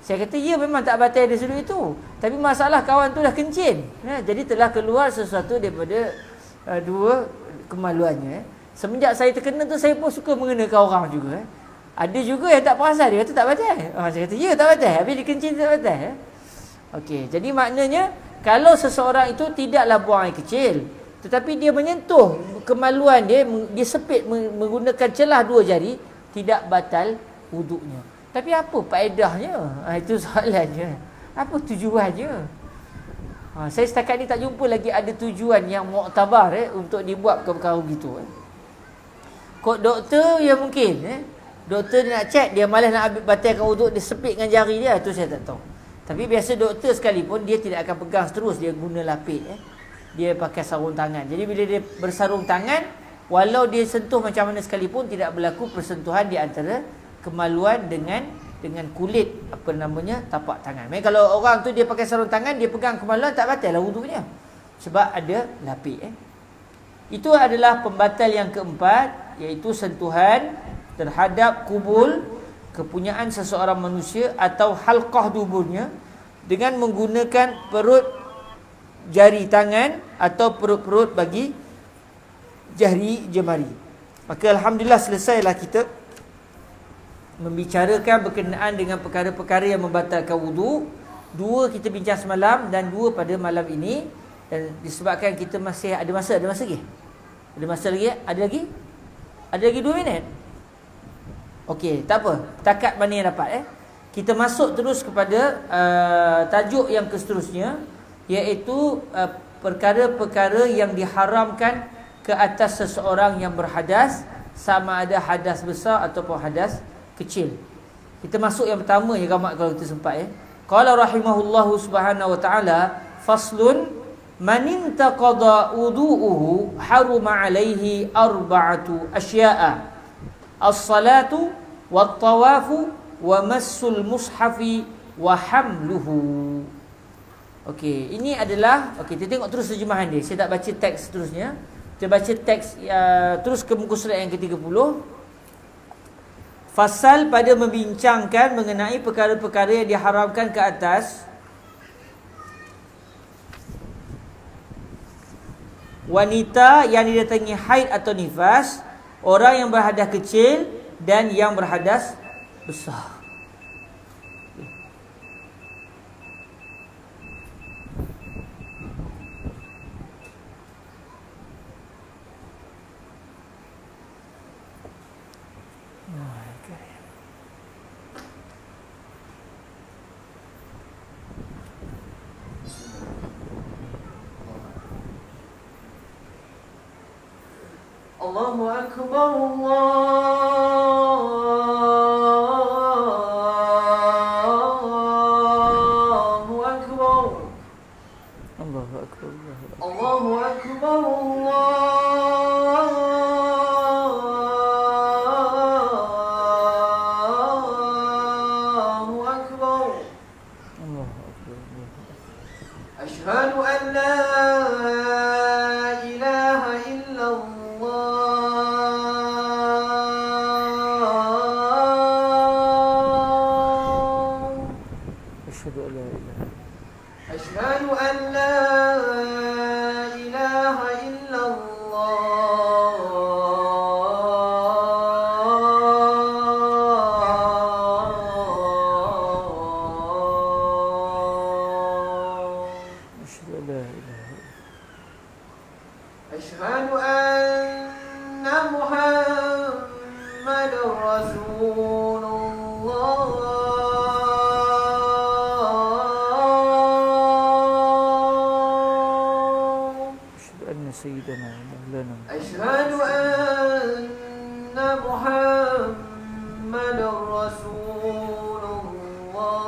Saya kata ya, memang tak batal dari sudut itu. Tapi masalah kawan tu dah kencing. Jadi telah keluar sesuatu daripada dua kemaluannya. Semenjak saya terkena tu, saya pun suka mengenakan orang juga. Ada juga yang tak perasan. Dia kata tak batal. Saya kata ya, tak batal. Habis dia kencing tak batal. Okey, jadi maknanya kalau seseorang itu tidaklah buang air kecil, tetapi dia menyentuh kemaluan dia, dia sepit menggunakan celah dua jari, tidak batal wuduknya. Tapi apa faedahnya? Itu soalannya. Apa tujuannya? Saya setakat ni tak jumpa lagi ada tujuan yang muktabar untuk dibuat perkara begitu. Kod doktor ya mungkin. Doktor dia nak cek, dia malas nak batalkan wuduk, dia sepit dengan jari dia. Itu saya tak tahu. Tapi biasa doktor sekalipun, dia tidak akan pegang terus, dia guna lapik. Dia pakai sarung tangan. Jadi bila dia bersarung tangan, walau dia sentuh macam mana sekalipun, tidak berlaku persentuhan di antara kemaluan dengan kulit tapak tangan. Maksudnya kalau orang tu dia pakai sarung tangan, dia pegang kemaluan, tak batal lah wuduknya. Sebab ada lapik. Itu adalah pembatal yang keempat, iaitu sentuhan terhadap kubul kepunyaan seseorang manusia atau halqah duburnya dengan menggunakan perut jari tangan atau perut-perut bagi jari jemari. Maka alhamdulillah selesailah kita membicarakan berkenaan dengan perkara-perkara yang membatalkan wudu. Dua kita bincang semalam dan dua pada malam ini. Dan disebabkan kita masih ada masa lagi? Ada masa lagi? Ada lagi? Ada lagi 2 minit? Okey, tak apa. Takat mana yang dapat Kita masuk terus kepada tajuk yang seterusnya, iaitu perkara-perkara yang diharamkan ke atas seseorang yang berhadas, sama ada hadas besar ataupun hadas kecil. Kita masuk yang pertama ya gamak kalau kita sempat Qala rahimahullahu subhanahu wa ta'ala, faslun man intaqada wudu'uhu haruma alaihi arba'atu asya'a. As-salatu wat-tawafu wa massul mushafi wa hamluhu. Okey, ini adalah kita tengok terus terjemahan dia. Saya tak baca teks seterusnya. Kita baca teks terus ke muka surat yang ke-30. Fasal pada membincangkan mengenai perkara-perkara yang diharamkan ke atas wanita yang didatangi haid atau nifas, orang yang berhadas kecil dan yang berhadas besar. Allahu akbar, Allahu akbar, Allahu akbar, Allahu akbar, Allahu akbar, Allahu akbar. Asyhadu an la ilaha illallah. أشهد أن لا إله إلا الله. أشهد أن لا إله إلا الله. أشهد أن محمد رسول الله. سيدنا مولانا أشهد أن محمد رسول الله.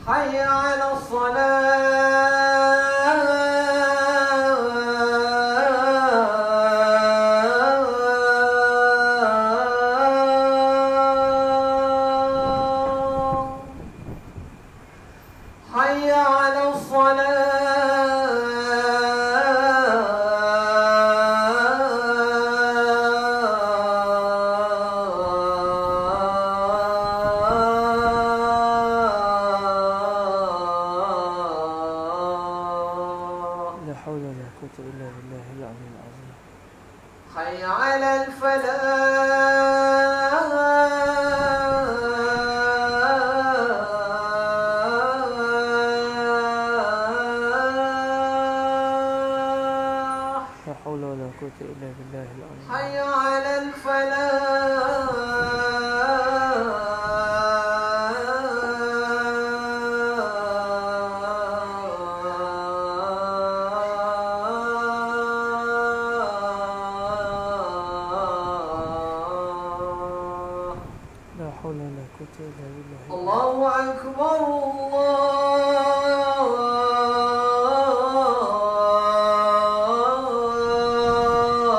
حي على الصلاة. حي على الفلاح. لا حول ولا قوة إلا بالله العظيم. حي على الفلاح. الله أكبر،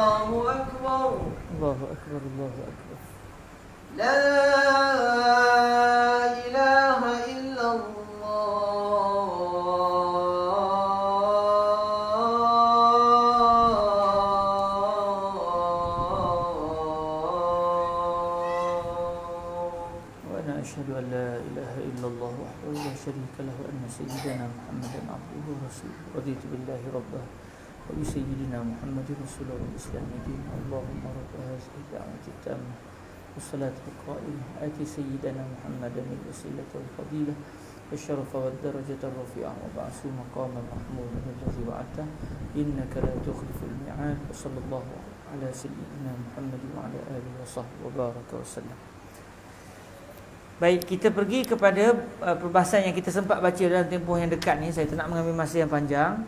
الله أكبر، الله أكبر، الله أكبر. أشهد أن لا إله إلا الله وحده لا شريك له وأن سيدنا محمدا عبده ورسوله رضيت بالله ربا وبسيدنا محمد رسوله والإسلام دينا اللهم رب هذه الدعوة التامة والصلاة القائمة آتي سيدنا محمدا الوسيلة والفضيلة والشرف والدرجة الرفيعة وبعث مقاما محمودا الذي وعدته إنك لا تخلف الميعاد وصلى الله على سيدنا محمد وعلى آله وصحبه وبارك وسلم. Baik, kita pergi kepada perbahasan yang kita sempat baca dalam tempoh yang dekat ni. Saya tak nak mengambil masa yang panjang.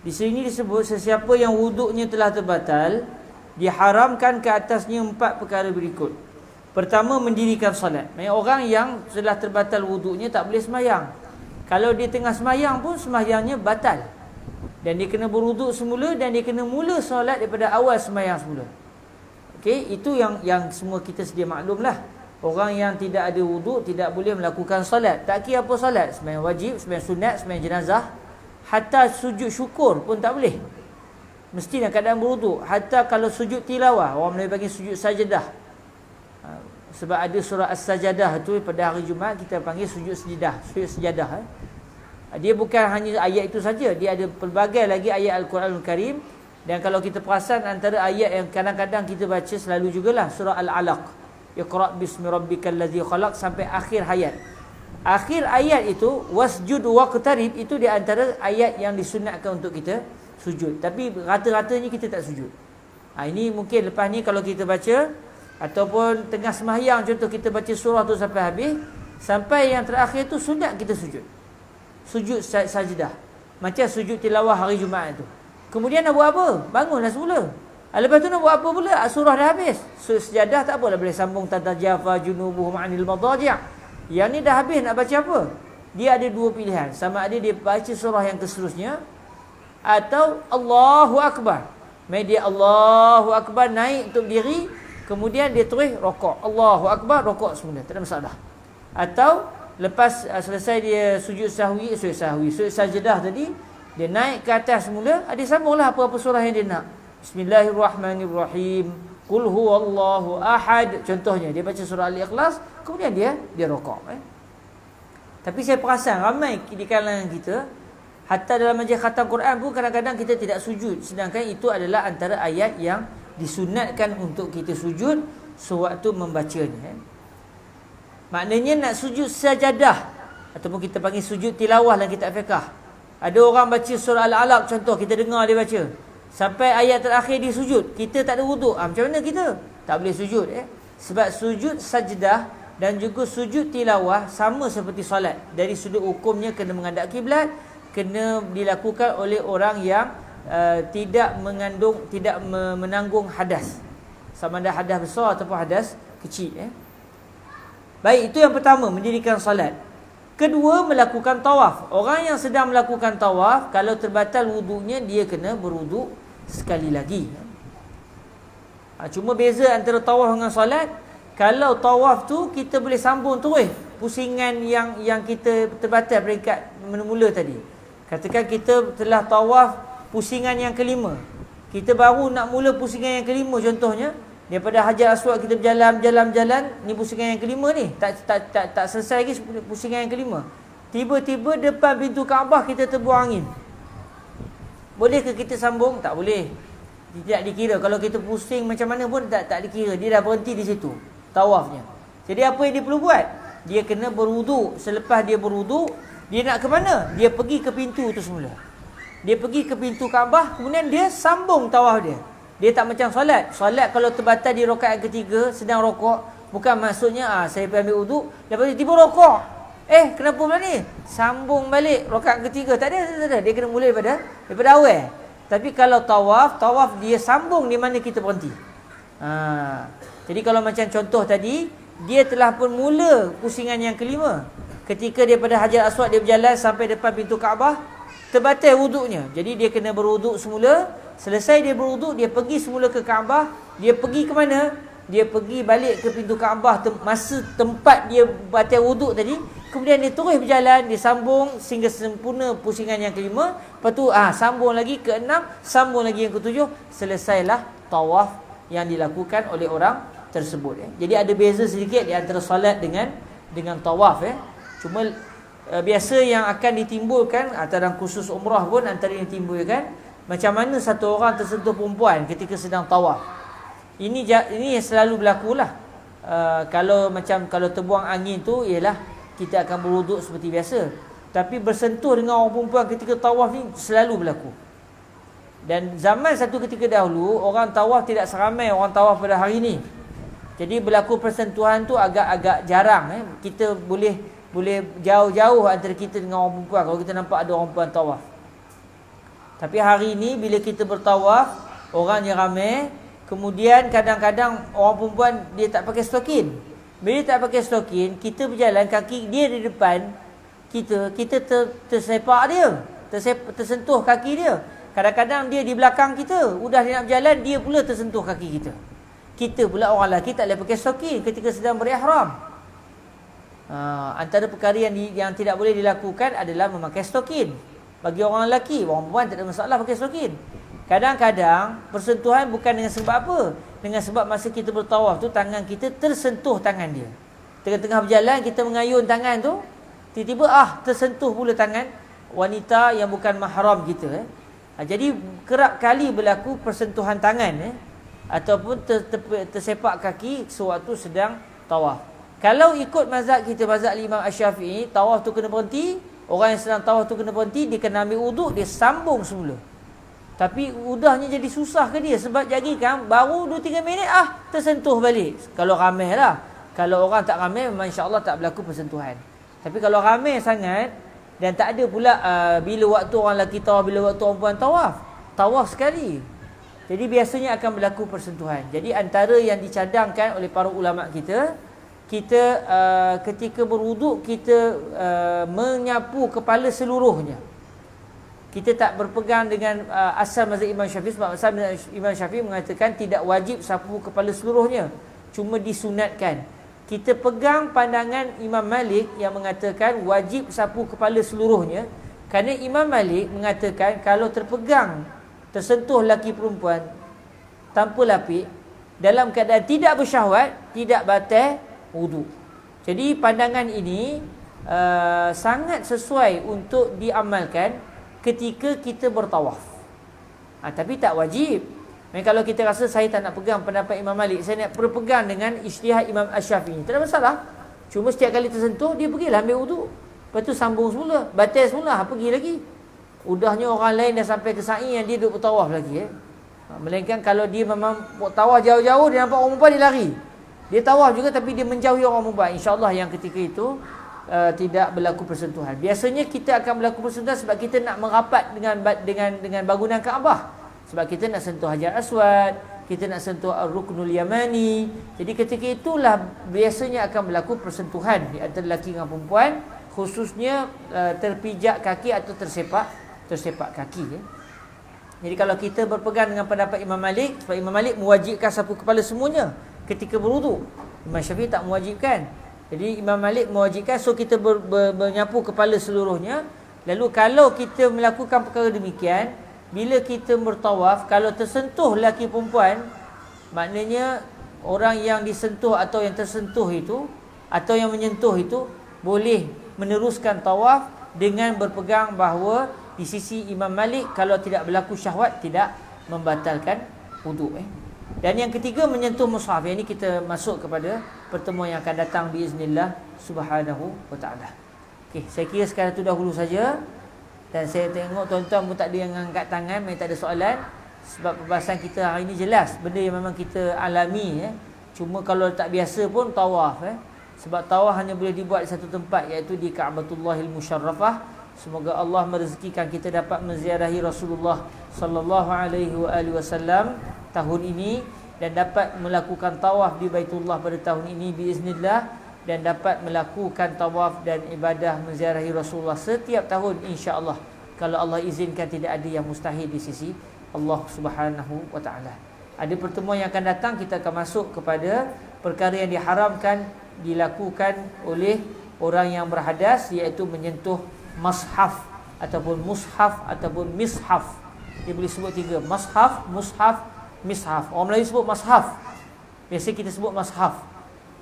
Di sini disebut sesiapa yang wuduknya telah terbatal, diharamkan ke atasnya 4 perkara berikut. Pertama, mendirikan solat. Maksudnya orang yang telah terbatal wuduknya tak boleh semayang. Kalau dia tengah semayang pun semayangnya batal. Dan dia kena berwuduk semula dan dia kena mula solat daripada awal semayang semula. Okey, itu yang semua kita sedia maklumlah. Orang yang tidak ada wuduk tidak boleh melakukan solat. Tak kira apa solat, sembahyang wajib, sembahyang sunat, sembahyang jenazah, hatta sujud syukur pun tak boleh. Mesti dalam keadaan berwuduk. Hatta kalau sujud tilawah, orang Melayu panggil sujud sajadah. Sebab ada surah As-Sajadah tu pada hari Jumaat kita panggil sujud sejadah, sujud sejadah. Dia bukan hanya ayat itu saja, dia ada pelbagai lagi ayat Al-Quranul Karim. Dan kalau kita perasan antara ayat yang kadang-kadang kita baca selalu jugalah surah Al-Alaq. Iqra' bismi rabbikal ladzi khalaq sampai akhir ayat. Akhir ayat itu wasjud waqtarib, itu di antara ayat yang disunatkan untuk kita sujud. Tapi rata-ratanya kita tak sujud. Ini mungkin lepas ni kalau kita baca ataupun tengah sembahyang, contoh kita baca surah tu sampai habis, sampai yang terakhir tu sunat kita sujud. Sujud sajdah. Macam sujud tilawah hari Jumaat tu. Kemudian nak buat apa? Bangunlah semula. Lepas tu nak buat apa pula? Surah dah habis. Sejadah tak apalah, boleh sambung tatajafa junubuhum anil madaji'. Yang ni dah habis, nak baca apa? Dia ada 2 pilihan. Sama ada dia baca surah yang seterusnya atau Allahu Akbar. Dia Allahu Akbar naik untuk diri, kemudian dia terus rokok. Allahu Akbar, rokok semula, tak ada masalah. Atau lepas selesai dia sujud sajadah tadi, dia naik ke atas semula, dia sambunglah apa-apa surah yang dia nak. Bismillahirrahmanirrahim. Qul huwallahu ahad. Contohnya dia baca surah Al-Ikhlas, kemudian dia rokok. Tapi saya perasan ramai di kalangan kita, hatta dalam majlis khatam Quran pun kadang-kadang kita tidak sujud, sedangkan itu adalah antara ayat yang disunatkan untuk kita sujud sewaktu membacanya. Maknanya nak sujud sajadah ataupun kita panggil sujud tilawah dalam kitab fiqh. Ada orang baca surah Al-Alaq contoh, kita dengar dia baca sampai ayat terakhir dia sujud, kita tak ada wuduk, macam mana kita? Tak boleh sujud. Sebab sujud sajdah dan juga sujud tilawah sama seperti solat. Dari sudut hukumnya kena menghadap kiblat, kena dilakukan oleh orang yang tidak menanggung hadas, sama ada hadas besar ataupun hadas kecil. Baik, itu yang pertama, mendirikan solat. Kedua, melakukan tawaf. Orang yang sedang melakukan tawaf, kalau terbatal wuduknya, dia kena berwuduk sekali lagi. Cuma beza antara tawaf dengan solat, kalau tawaf tu kita boleh sambung terus pusingan yang kita terbatal peringkat mula tadi. Katakan kita telah tawaf pusingan yang kelima, kita baru nak mula pusingan yang kelima contohnya, daripada Hajar Aswad kita berjalan, ni pusingan yang kelima ni, tak selesai lagi pusingan yang kelima. Tiba-tiba depan pintu Kaabah kita terbuang angin. Boleh ke kita sambung? Tak boleh. Tidak dikira. Kalau kita pusing macam mana pun tak dikira. Dia dah berhenti di situ tawafnya. Jadi apa yang dia perlu buat? Dia kena berwuduk. Selepas dia berwuduk, dia nak ke mana? Dia pergi ke pintu tu semula. Dia pergi ke pintu Kaabah, kemudian dia sambung tawaf dia. Dia tak macam solat. Solat kalau terbatal di rakaat ketiga sedang rokok, bukan maksudnya saya pergi ambil wuduk, lepas tu tiba rokok. Kenapa pula ni? Sambung balik rakaat ketiga. Tak ada. Dia kena mula daripada awal. Tapi kalau tawaf dia sambung di mana kita berhenti. Jadi kalau macam contoh tadi, dia telah pun mula pusingan yang kelima. Ketika daripada Hajar Aswad dia berjalan sampai depan pintu Kaabah, terbatal wuduknya. Jadi dia kena berwuduk semula. Selesai dia berwuduk, dia pergi semula ke Kaabah. Dia pergi ke mana? Dia pergi balik ke pintu Kaabah masa tempat dia batal wuduk tadi. Kemudian dia terus berjalan, dia sambung sehingga sempurna pusingan yang kelima. Lepas tu sambung lagi ke 6, sambung lagi yang ke 7. Selesailah tawaf yang dilakukan oleh orang tersebut. Jadi ada beza sedikit di antara solat dengan dengan tawaf Cuma biasa yang akan ditimbulkan dalam khusus umrah pun antara yang ditimbulkan, macam mana satu orang tersentuh perempuan ketika sedang tawaf. Ini yang selalu berlaku lah. Kalau terbuang angin tu, ialah kita akan berwuduk seperti biasa. Tapi bersentuh dengan orang perempuan ketika tawaf ni selalu berlaku. Dan zaman satu ketika dahulu, orang tawaf tidak seramai orang tawaf pada hari ni. Jadi berlaku persentuhan tu agak-agak jarang. Kita boleh jauh-jauh antara kita dengan orang perempuan kalau kita nampak ada orang perempuan tawaf. Tapi hari ni bila kita bertawaf, orangnya ramai. Kemudian kadang-kadang orang perempuan dia tak pakai stokin. Bila dia tak pakai stokin, kita berjalan, kaki dia di depan kita tersepak dia, tersentuh kaki dia. Kadang-kadang dia di belakang kita, udah dia nak berjalan, dia pula tersentuh kaki kita. Kita pula orang lelaki tak boleh pakai stokin ketika sedang berihram. Antara perkara yang tidak boleh dilakukan adalah memakai stokin. Bagi orang lelaki, orang perempuan tak ada masalah pakai stokin. Kadang-kadang persentuhan bukan dengan sebab apa? Dengan sebab masa kita bertawaf tu, tangan kita tersentuh tangan dia. Tengah-tengah berjalan, kita mengayun tangan tu, tiba-tiba tersentuh pula tangan wanita yang bukan mahram kita. Jadi kerap kali berlaku persentuhan tangan ataupun tersepak kaki sewaktu sedang tawaf. Kalau ikut mazhab kita, mazhab Imam Asy-Syafi'i, tawaf tu kena berhenti. Orang yang sedang tawaf tu kena berhenti, dia kena ambil wuduk, dia sambung semula. Tapi udahnya jadi susah ke dia? Sebab jadi kan baru 2-3 minit tersentuh balik. Kalau ramai lah. Kalau orang tak ramai, memang insya-Allah tak berlaku persentuhan. Tapi kalau ramai sangat dan tak ada pula bila waktu orang lelaki tawaf, bila waktu orang perempuan tawaf sekali. Jadi biasanya akan berlaku persentuhan. Jadi antara yang dicadangkan oleh para ulama kita ketika berwuduk, kita menyapu kepala seluruhnya. Kita tak berpegang dengan asal mazhab Imam Syafi'i, sebab asal Imam Syafi'i mengatakan tidak wajib sapu kepala seluruhnya, cuma disunatkan. Kita pegang pandangan Imam Malik yang mengatakan wajib sapu kepala seluruhnya, kerana Imam Malik mengatakan kalau tersentuh lelaki perempuan tanpa lapik dalam keadaan tidak bersyahwat, tidak batal wuduk. Jadi pandangan ini sangat sesuai untuk diamalkan ketika kita bertawaf. Tapi tak wajib. Kalau kita rasa saya tak nak pegang pendapat Imam Malik, saya nak berpegang dengan ijtihad Imam Asy-Syafi'i, tak ada masalah. Cuma setiap kali tersentuh, dia pergilah ambil wuduk. Lepas tu sambung semula, batal semula, pergi lagi. Udahnya orang lain dah sampai ke sa'i yang dia duduk bertawaf lagi. Melainkan kalau dia memang tawaf jauh-jauh, dia nampak orang perempuan, dia lari. Dia tawaf juga tapi dia menjauhi orang perempuan. InsyaAllah yang ketika itu tidak berlaku persentuhan. Biasanya kita akan berlaku persentuhan sebab kita nak merapat dengan bangunan Kaabah. Sebab kita nak sentuh Hajar Aswad, kita nak sentuh Ar-Ruknul Yamani. Jadi ketika itulah biasanya akan berlaku persentuhan di antara lelaki dengan perempuan, khususnya terpijak kaki atau tersepak kaki. Jadi kalau kita berpegang dengan pendapat Imam Malik, sebab Imam Malik mewajibkan sapu kepala semuanya ketika berwuduk. Imam Syafi'i tak mewajibkan. Jadi Imam Malik mewajibkan, so kita menyapu kepala seluruhnya. Lalu kalau kita melakukan perkara demikian, bila kita bertawaf, kalau tersentuh lelaki perempuan, maknanya orang yang disentuh atau yang tersentuh itu, atau yang menyentuh itu, boleh meneruskan tawaf dengan berpegang bahawa di sisi Imam Malik, kalau tidak berlaku syahwat, tidak membatalkan wuduk. Dan yang ketiga, menyentuh mushaf. Yang ini kita masuk kepada pertemuan yang akan datang biiznillah subhanahu wa ta'ala. Okey, saya kira sekarang itu dahulu saja. Dan saya tengok tuan-tuan pun tak ada yang angkat tangan, memang tak ada soalan. Sebab pembahasan kita hari ini jelas, benda yang memang kita alami. Cuma kalau tak biasa pun tawaf. Sebab tawaf hanya boleh dibuat di satu tempat, iaitu di Ka'batullahil Musyarrafah. Semoga Allah merezekikan kita dapat menziarahi Rasulullah sallallahu alaihi wasallam tahun ini, dan dapat melakukan tawaf di Baitullah pada tahun ini biiznillah, dan dapat melakukan tawaf dan ibadah menziarahi Rasulullah setiap tahun insya-Allah. Kalau Allah izinkan, tidak ada yang mustahil di sisi Allah Subhanahu wa taala. Ada pertemuan yang akan datang, kita akan masuk kepada perkara yang diharamkan dilakukan oleh orang yang berhadas, iaitu menyentuh mashaf ataupun mushaf ataupun mishaf. Dia boleh sebut tiga: mashaf, mushaf, mishaf. Orang Melayu sebut mashaf. Biasa kita sebut mashaf.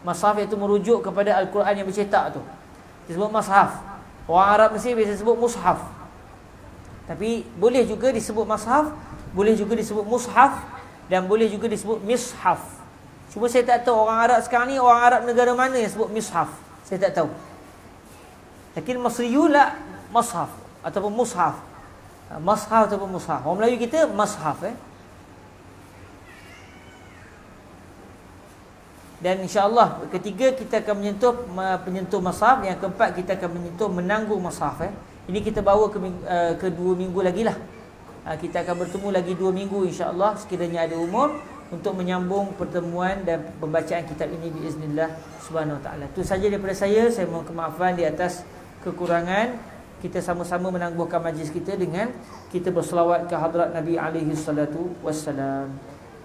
Mushaf itu merujuk kepada Al-Quran yang bercetak tu, disebut mushaf. Orang Arab Mesir biasa sebut mushaf. Tapi boleh juga disebut mushaf, boleh juga disebut mushaf, dan boleh juga disebut mishaf. Cuma saya tak tahu orang Arab sekarang ni, orang Arab negara mana yang sebut mishaf, saya tak tahu. Lakin Masriyu la mushaf ataupun mushaf. Mushaf ataupun mushaf. Orang Melayu kita mushaf. Dan insya-Allah ketiga kita akan menyentuh mushaf, yang keempat kita akan menyentuh menanggung mushaf. Ini kita bawa ke 2 minggu lagi lah. Kita akan bertemu lagi 2 minggu insya-Allah sekiranya ada umur, untuk menyambung pertemuan dan pembacaan kitab ini biiznillah subhanahu wa taala. Itu saja daripada saya mohon kemaafan di atas kekurangan. Kita sama-sama menangguhkan majlis kita dengan kita berselawat ke hadrat Nabi alaihi salatu wassalam.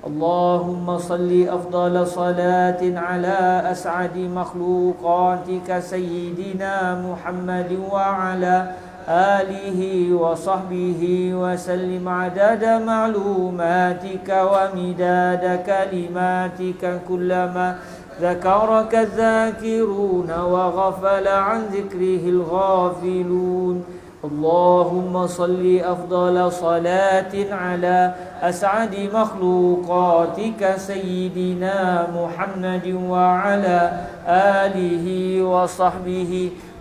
Allahumma salli afdala salatin ala as'adi makhluqatika sayyidina Muhammadin wa ala alihi wa sahbihi wa sallim adada ma'lumatika wa midada kalimatika kullama ذكرك الذاكرون وغفل عن ذكره الغافلون. اللهم صل أفضل صلاة على أسعد مخلوقاتك سيدنا محمد وعلى آله وصحبه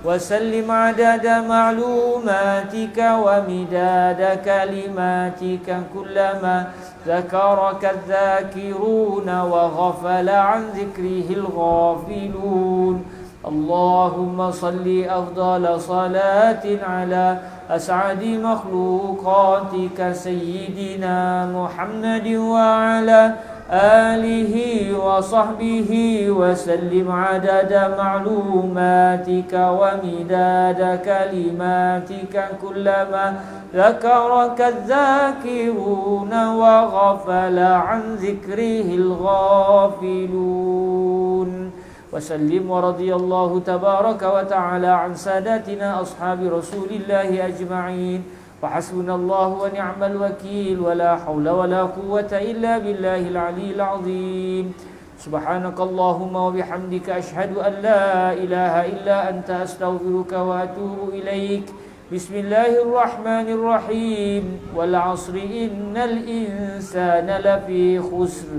وسلم عدد معلوماتك ومداد كلماتك كلما ذكرك الذاكرون وغفل عن ذكره الغافلون. اللهم صل أفضل صلاة على أسعد مخلوقاتك سيدنا محمد وعلى آله وصحبه وسلم عدد معلوماتك ومداد كلماتك كلما ذكرك الذاكرون وغفل عن ذكره الغافلون. وسلم ورضي الله تبارك وتعالى عن ساداتنا أصحاب رسول الله أجمعين. وحسبنا الله ونعم الوكيل ولا حول ولا قوة إلا بالله العلي العظيم. سبحانك اللهم وبحمدك أشهد أن لا إله إلا أنت أستغفرك وأتوب إليك. بسم الله الرحمن الرحيم. والعصر إن الإنسان لفي خسر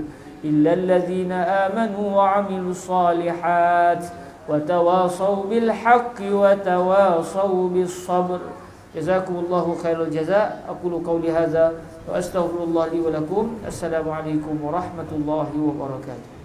إلا الذين آمنوا وعملوا الصالحات وتواصوا بالحق وتواصوا بالصبر. جزاكم الله خير الجزاء. أقول قولي هذا وأستغفر الله لي ولكم. السلام عليكم ورحمة الله وبركاته.